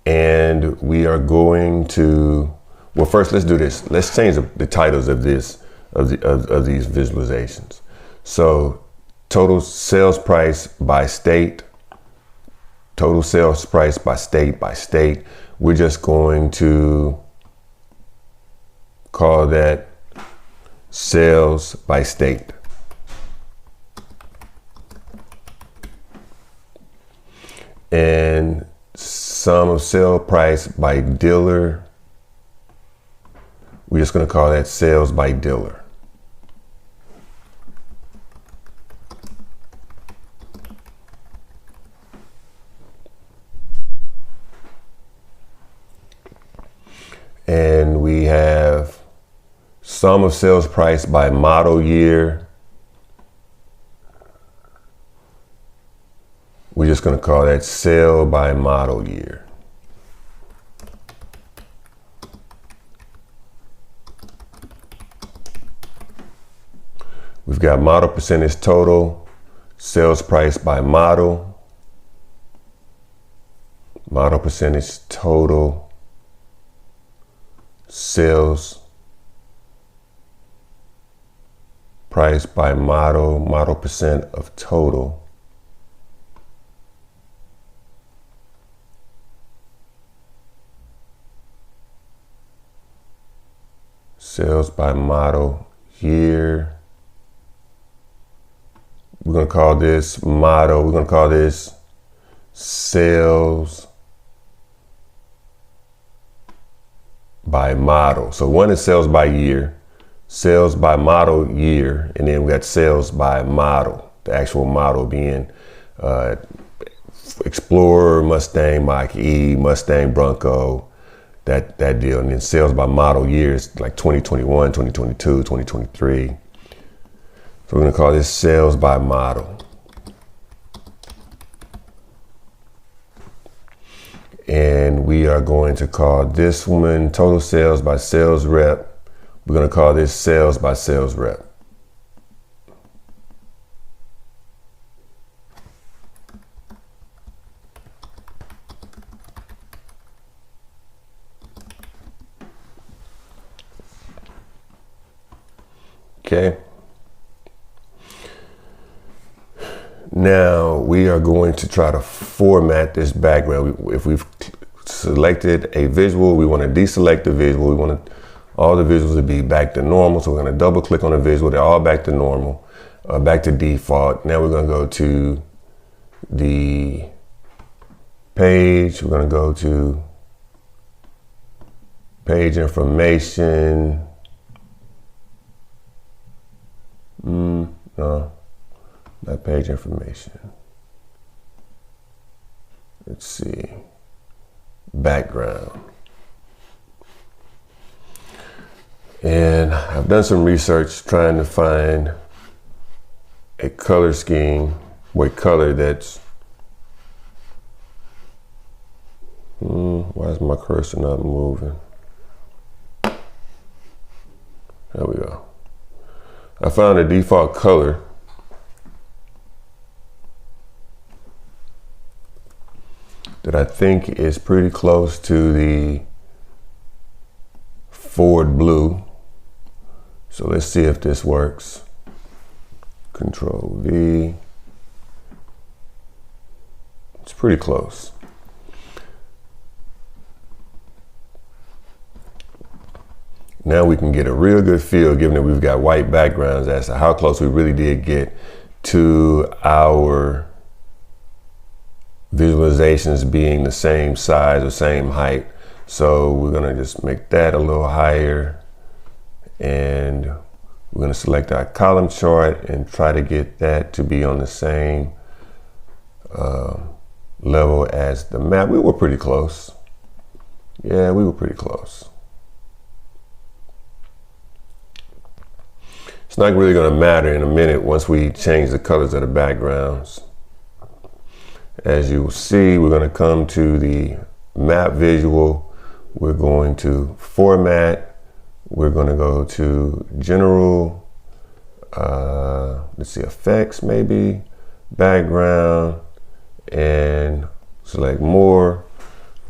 and we are going to, well, first let's do this. Let's change the titles of these visualizations. So total sales price by state, total sales price by state. We're just going to call that sales by state. And sum of sale price by dealer, we're just going to call that sales by dealer. And we have sum of sales price by model year. We're just going to call that sale by model year. We've got model percentage total, sales price by model, model percentage total, sales price by model, model percent of total, sales by model year. We're going to call this model, we're going to call this sales by model. So one is sales by year, sales by model year, and then we got sales by model, the actual model being Explorer, Mustang Mach-E, Mustang Bronco, that deal. And then sales by model years like 2021, 2022, 2023. So we're going to call this sales by model. And we are going to call this one total sales by sales rep. We're going to call this sales by sales rep. Okay. Now we are going to try to format this background. If we've selected a visual, we want to deselect the visual. We want all the visuals to be back to normal. So we're going to double click on the visual. They're all back to normal, back to default. Now we're going to go to the page. We're going to go to page information. No, not page information. Let's see. Background. And I've done some research trying to find a color scheme with color that's why is my cursor not moving? There we go. I found a default color that I think is pretty close to the Ford blue. So let's see if this works. Control V. It's pretty close. Now we can get a real good feel, given that we've got white backgrounds, as to how close we really did get to our visualizations being the same size or same height. So we're gonna just make that a little higher, and we're gonna select our column chart and try to get that to be on the same level as the map. We were pretty close. Yeah, we were pretty close. It's not really going to matter in a minute once we change the colors of the backgrounds. As you will see, we're going to come to the map visual. We're going to format. We're going to go to general, let's see, effects maybe, background, and select more,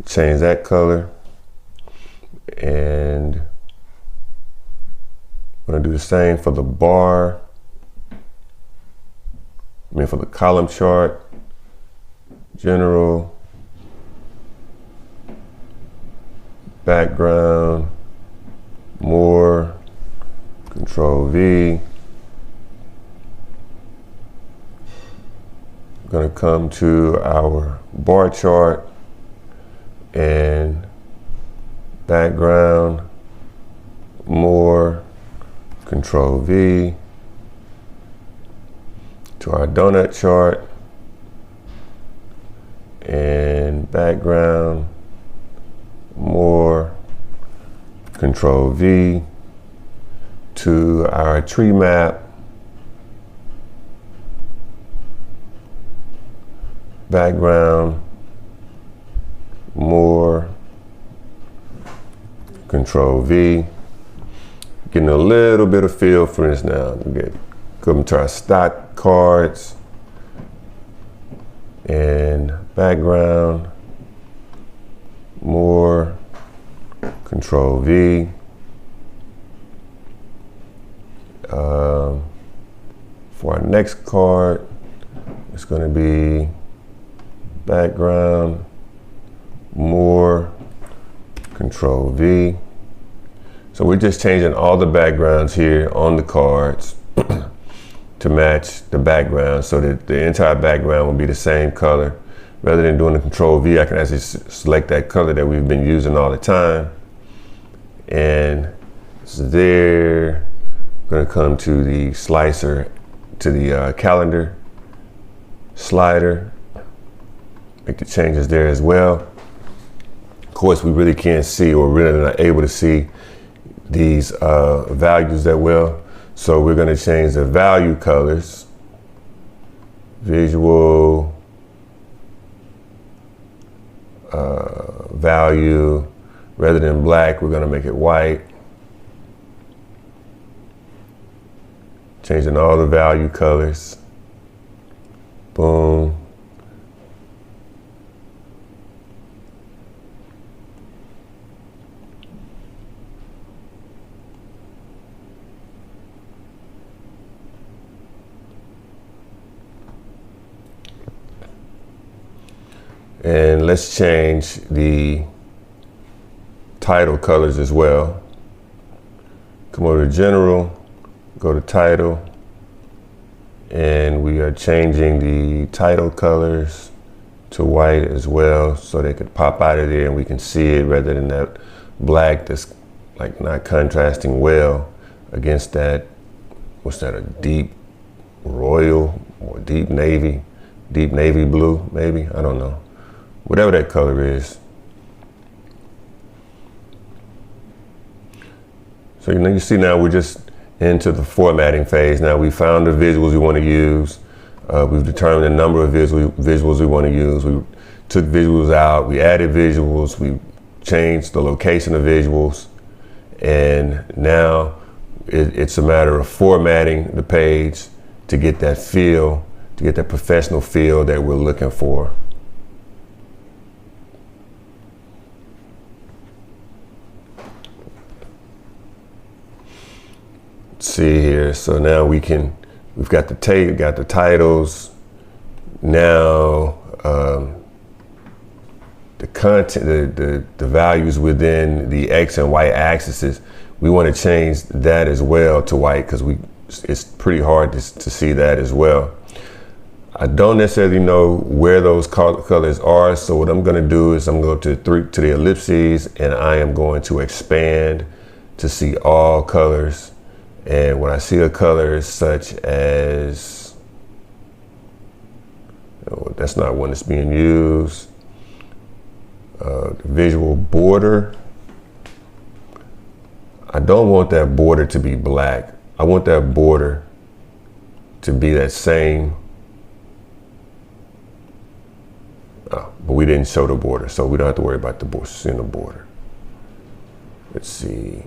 change that color, and I'm going to do the same for the bar, for the column chart, general, background, more, Control V. I'm going to come to our bar chart and background, more, Control V, to our donut chart and background, more, Control V, to our tree map, background, more, Control V. Getting a little bit of feel for this now. We come to our stock cards and background, more, Control V. For our next card, it's going to be background, more, Control V. So we're just changing all the backgrounds here on the cards to match the background so that the entire background will be the same color. Rather than doing the Control V, I can actually select that color that we've been using all the time. And it's there. I'm gonna come to the slicer, to the calendar slider, make the changes there as well. Of course, we really can't see, or really not able to see these values that well. So we're going to change the value colors, visual, value, rather than black, we're going to make it white. Changing all the value colors. Boom. And let's change the title colors as well. Come over to general, go to title, and we are changing the title colors to white as well, so they could pop out of there and we can see it rather than that black that's like not contrasting well against that, what's that, a deep royal or deep navy blue maybe, I don't know, whatever that color is. So you see now we're just into the formatting phase. Now we found the visuals we want to use. We've determined the number of visuals we want to use. We took visuals out, we added visuals, we changed the location of visuals, and now it's a matter of formatting the page to get that feel, to get that professional feel that we're looking for. Let's see here, so now we've got the titles. Now the content, the values within the X and Y axes, we want to change that as well to white, because it's pretty hard to see that as well. I don't necessarily know where those colors are, so what I'm going to do is I'm going to go to the ellipses, and I am going to expand to see all colors. And when I see a color such as, that's not one that's being used, the visual border, I don't want that border to be black. I want that border to be that same, but we didn't show the border, so we don't have to worry about seeing the border. Let's see.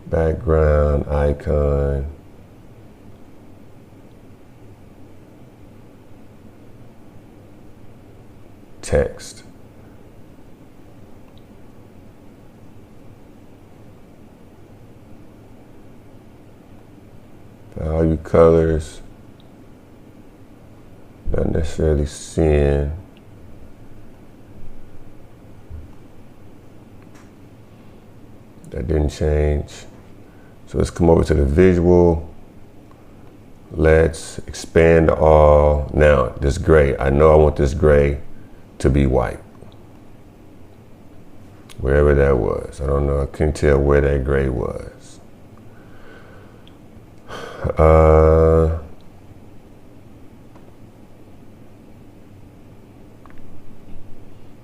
Background, icon. Text. Value colors. Not necessarily seeing. That didn't change. So let's come over to the visual. Let's expand all. Now, this gray, I know I want this gray to be white. Wherever that was. I don't know, I couldn't tell where that gray was.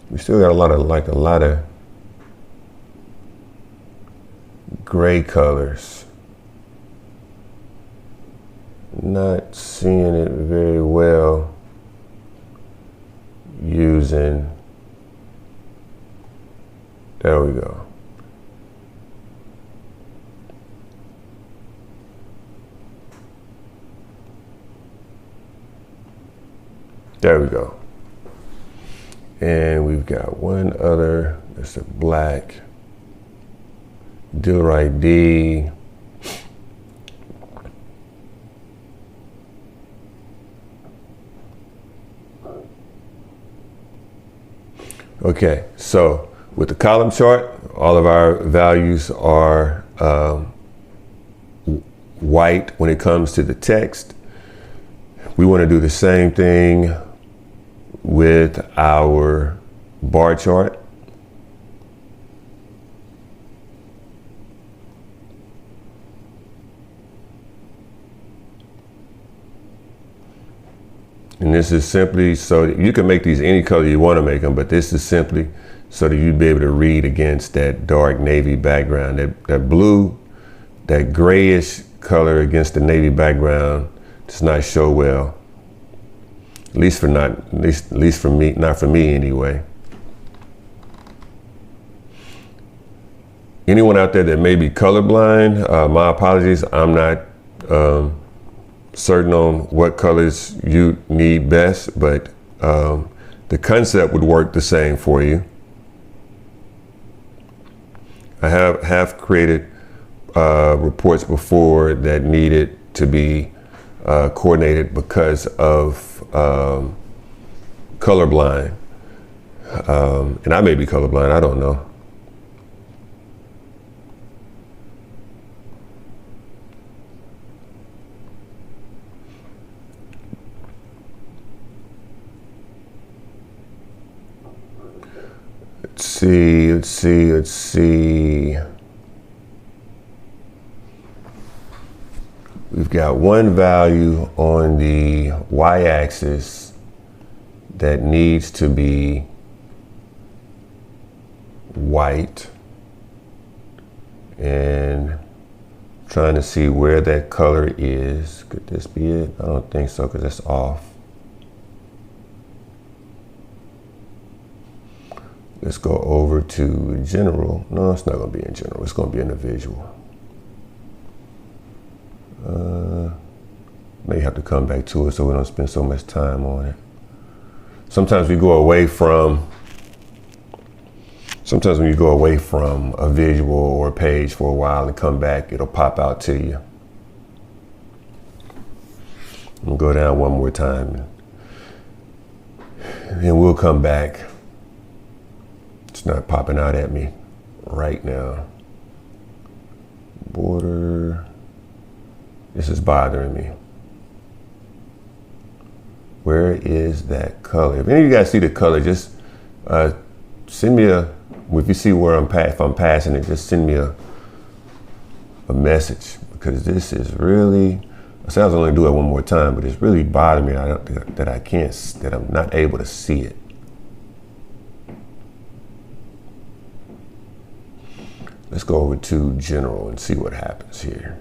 We still got a lot of gray colors. Not seeing it very well using, there we go. There we go. And we've got one other, that's a black. Dealer ID. Okay, so with the column chart, all of our values are white when it comes to the text. We want to do the same thing with our bar chart. And this is simply so that you can make these any color you want to make them, but this is simply so that you'd be able to read against that dark navy background. That blue, that grayish color against the navy background does not show well. At least for me, not for me anyway. Anyone out there that may be colorblind, my apologies. I'm not certain on what colors you need best, but the concept would work the same for you. I have created reports before that needed to be coordinated because of colorblind. And I may be colorblind, I don't know. Let's see. We've got one value on the y-axis that needs to be white, and trying to see where that color is. Could this be it? I don't think so, because that's off. Let's go over to general. No, it's not going to be in general. It's going to be in the visual. May have to come back to it so we don't spend so much time on it. Sometimes we go away from, sometimes when you go away from a visual or a page for a while and come back, it'll pop out to you. We'll go down one more time, and then we'll come back. It's not popping out at me right now. Border. This is bothering me. Where is that color? If any of you guys see the color, just send me a, if you see where if I'm passing it, just send me a message, because this is really, I said I was only do it one more time, but it's really bothering me that I'm not able to see it. Let's go over to general and see what happens here.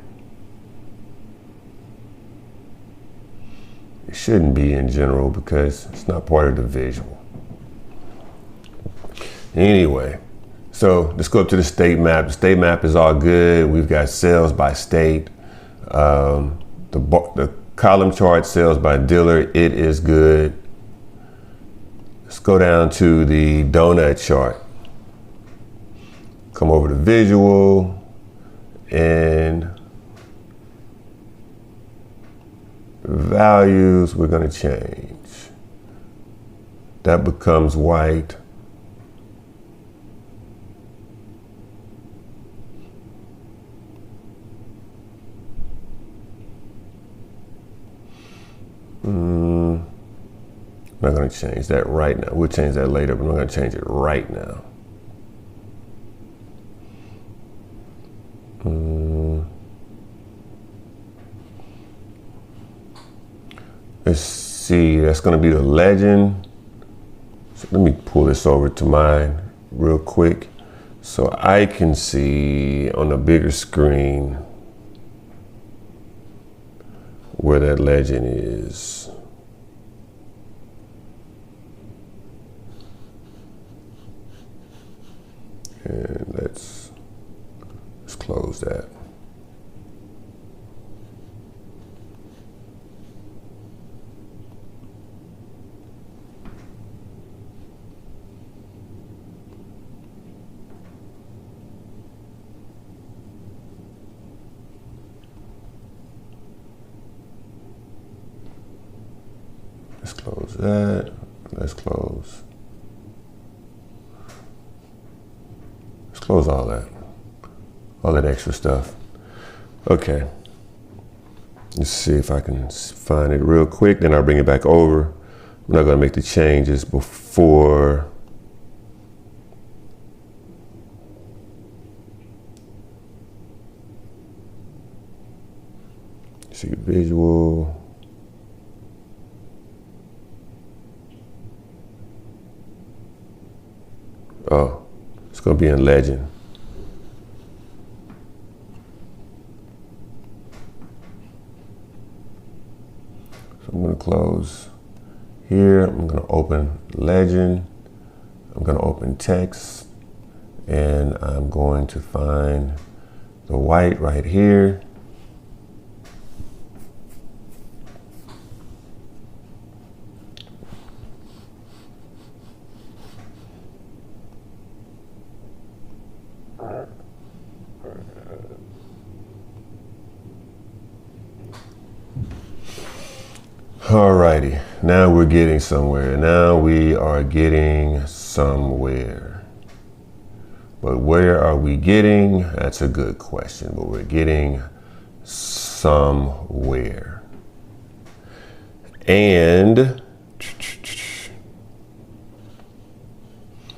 It shouldn't be in general because it's not part of the visual. Anyway, so let's go up to the state map. The state map is all good. We've got sales by state. The column chart, sales by dealer, it is good. Let's go down to the donut chart. Come over to visual, and values we're going to change. That becomes white. I'm not going to change that right now. We'll change that later, but I'm not going to change it right now. Let's see, that's going to be the legend. So let me pull this over to mine real quick so I can see on a bigger screen where that legend is. And let's close that. Let's close that. Let's close all that extra stuff. Okay. Let's see if I can find it real quick, then I'll bring it back over. I'm not going to make the changes before see visual. Oh, it's going to be in legend. So I'm going to close here. I'm going to open legend. I'm going to open text, and I'm going to find the white right here. Alrighty, now we're getting somewhere. Now we are getting somewhere. But where are we getting? That's a good question, but we're getting somewhere. And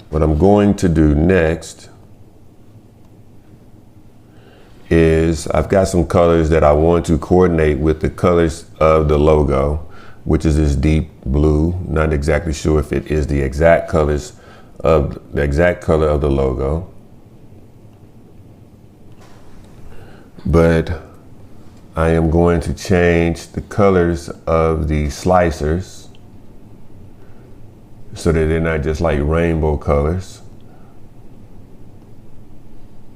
what I'm going to do next is I've got some colors that I want to coordinate with the colors of the logo, which is this deep blue. Not exactly sure if it is the exact color of the logo, but I am going to change the colors of the slicers so that they're not just like rainbow colors.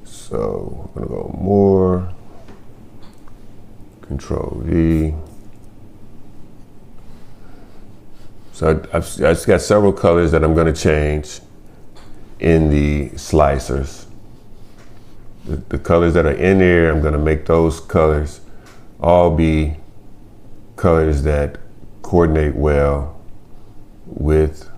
So I'm gonna go more, Control V. So I've just got several colors that I'm gonna change in the slicers. The colors that are in there, I'm gonna make those colors all be colors that coordinate well with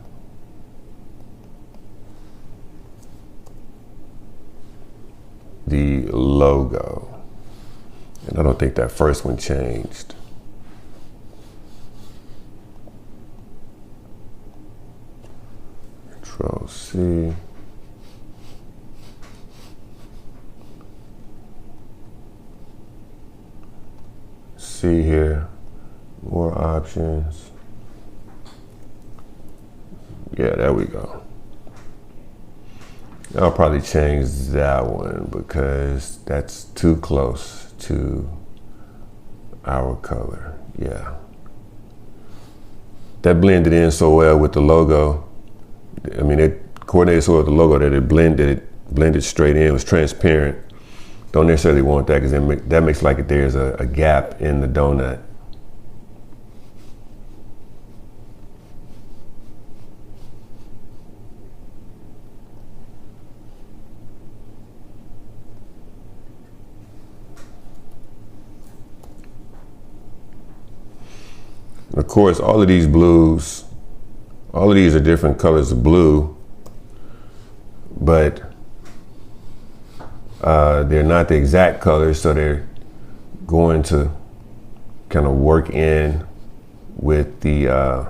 the logo. And I don't think that first one changed. Control C. See here, more options. Yeah, there we go. I'll probably change that one because that's too close to our color. Yeah. That blended in so well with the logo. I mean, it coordinated so well with the logo that it blended straight in. It was transparent. Don't necessarily want that because that makes like there's a gap in the donut. Of course, all of these blues, all of these are different colors of blue, but they're not the exact colors, so they're going to kind of work in with the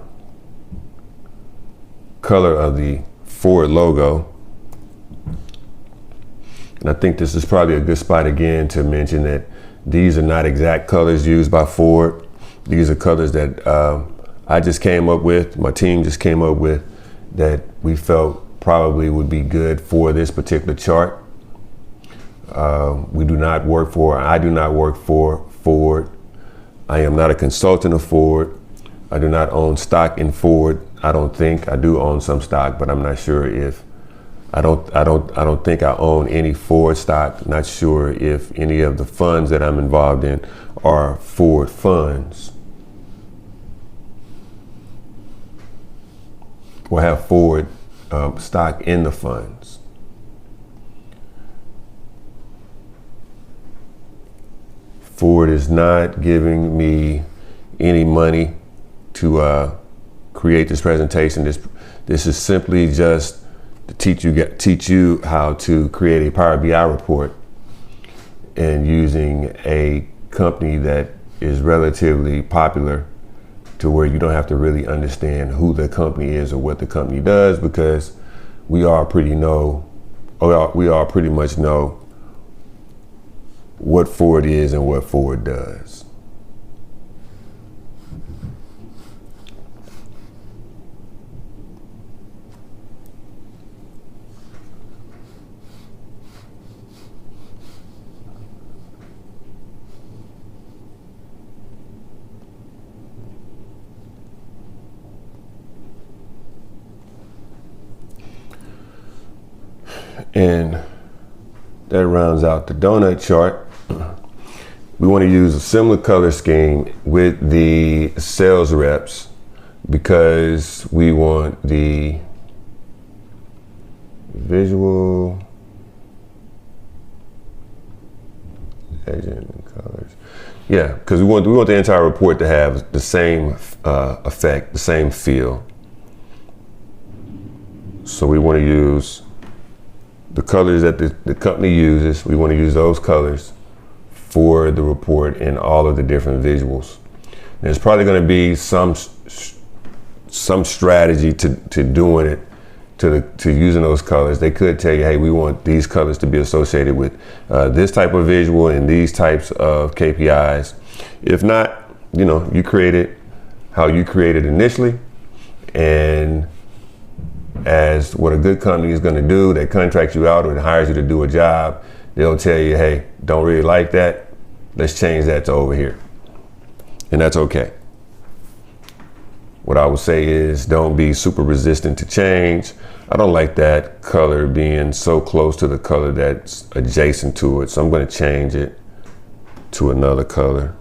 color of the Ford logo. And I think this is probably a good spot again to mention that these are not exact colors used by Ford. These are colors that I just came up with, my team just came up with, that we felt probably would be good for this particular chart. I do not work for Ford. I am not a consultant of Ford. I do not own stock in Ford. I don't think I do own some stock, but I'm not sure if I don't think I own any Ford stock. Not sure if any of the funds that I'm involved in are Ford funds or have Ford stock in the funds. Ford is not giving me any money to create this presentation. This is simply just to teach you how to create a Power BI report, and using a company that is relatively popular to where you don't have to really understand who the company is or what the company does, because we all pretty much know what Ford is and what Ford does. And that rounds out the donut chart. We want to use a similar color scheme with the sales reps because we want the visual agent colors. Yeah, because we want the entire report to have the same effect, the same feel. So we want to use the colors that the company uses. We want to use those colors for the report in all of the different visuals. There's probably going to be some strategy to doing it, to using those colors. They could tell you, hey, we want these colors to be associated with this type of visual and these types of KPIs. If not, you create it how you created initially, and as what a good company is going to do, they contract you out or hires you to do a job, they'll tell you, hey, don't really like that, let's change that to over here. And that's okay. What I would say is don't be super resistant to change. I don't like that color being so close to the color that's adjacent to it, so I'm going to change it to another color.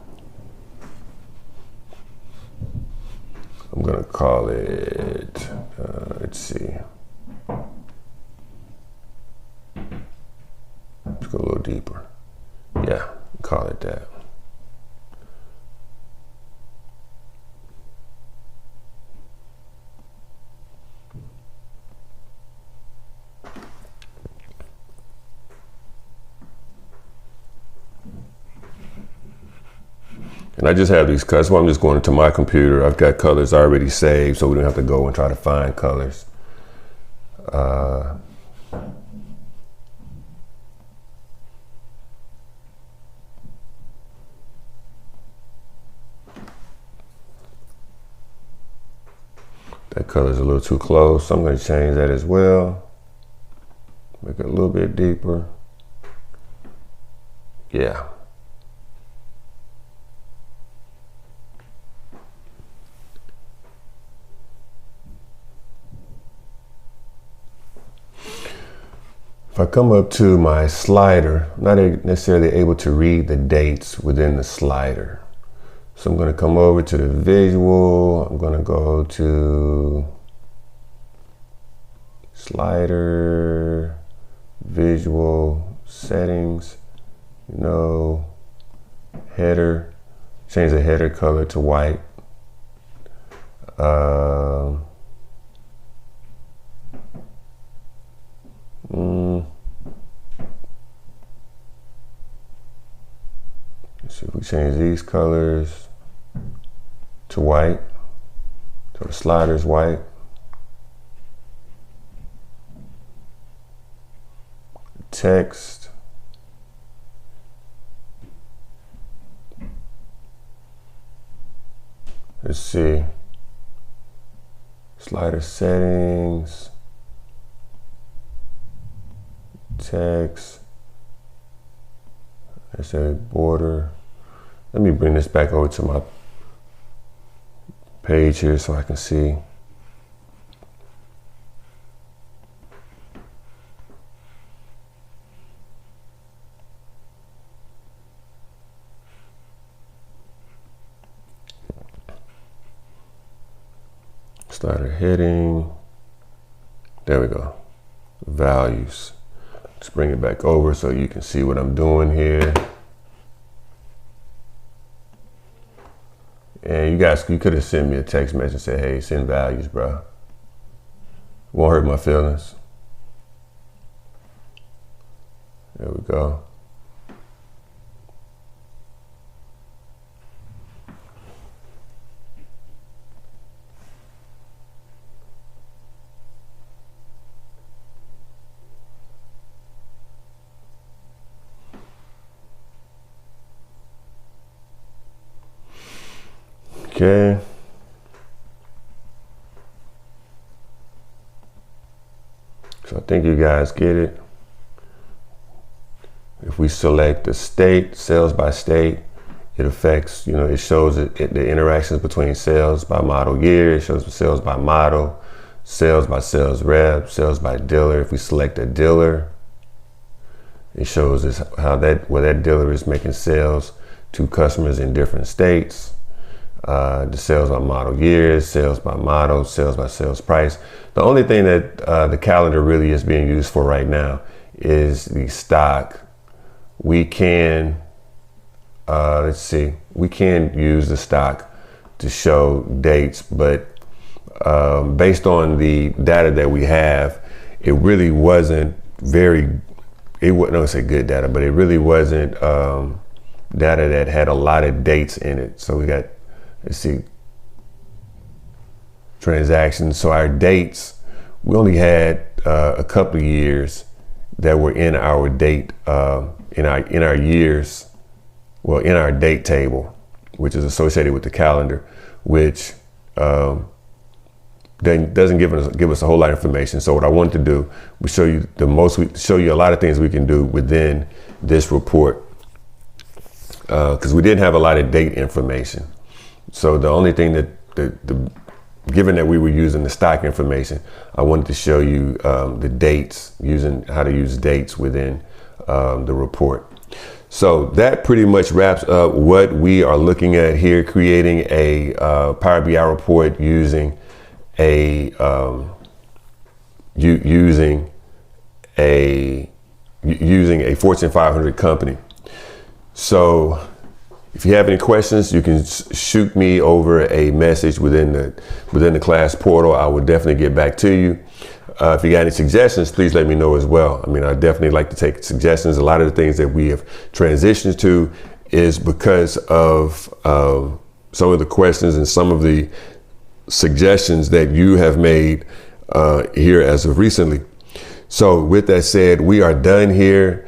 I'm going to call it, let's see. Let's go a little deeper. Yeah, call it that. And I just have these colors. Well, I'm just going into my computer. I've got colors already saved, so we don't have to go and try to find colors. That color's a little too close, so I'm going to change that as well. Make it a little bit deeper. Yeah. If I come up to my slider, I'm not necessarily able to read the dates within the slider. So I'm going to come over to the visual. I'm going to go to slider, visual, settings, header, change the header color to white. Let's see if we change these colors to white, so the slider's white. Text. Let's see. Slider settings. Text. Let's say border. Let me bring this back over to my page here so I can see. Slider heading. There we go. Values. Let's bring it back over so you can see what I'm doing here. And you could have sent me a text message and said, hey, send values, bro. Won't hurt my feelings. There we go. Okay. So I think you guys get it. If we select the state, sales by state, it affects, it shows the interactions between sales by model year. It shows sales by model, sales by sales rep, sales by dealer. If we select a dealer, it shows us where that dealer is making sales to customers in different states. The sales by model years, sales by model, sales by sales price. The only thing that the calendar really is being used for right now is the stock. We can, we can use the stock to show dates, but based on the data that we have, it really wasn't I don't say good data, but it really wasn't data that had a lot of dates in it. So we got, let's see, transactions. So our dates, we only had a couple of years that were in our date, in our years, well, in our date table, which is associated with the calendar, which then doesn't give us a whole lot of information. So what I wanted to do was show you show you a lot of things we can do within this report, because we didn't have a lot of date information. So the only thing given that we were using the stock information, I wanted to show you the dates, using how to use dates within the report. So that pretty much wraps up what we are looking at here, creating a Power BI report using a Fortune 500 company. So if you have any questions, you can shoot me over a message within the class portal. I will definitely get back to you. If you got any suggestions, please let me know as well. I mean, I definitely like to take suggestions. A lot of the things that we have transitioned to is because of some of the questions and some of the suggestions that you have made here as of recently. So with that said, we are done here.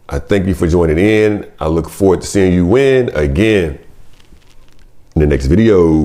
I thank you for joining in. I look forward to seeing you win again in the next video.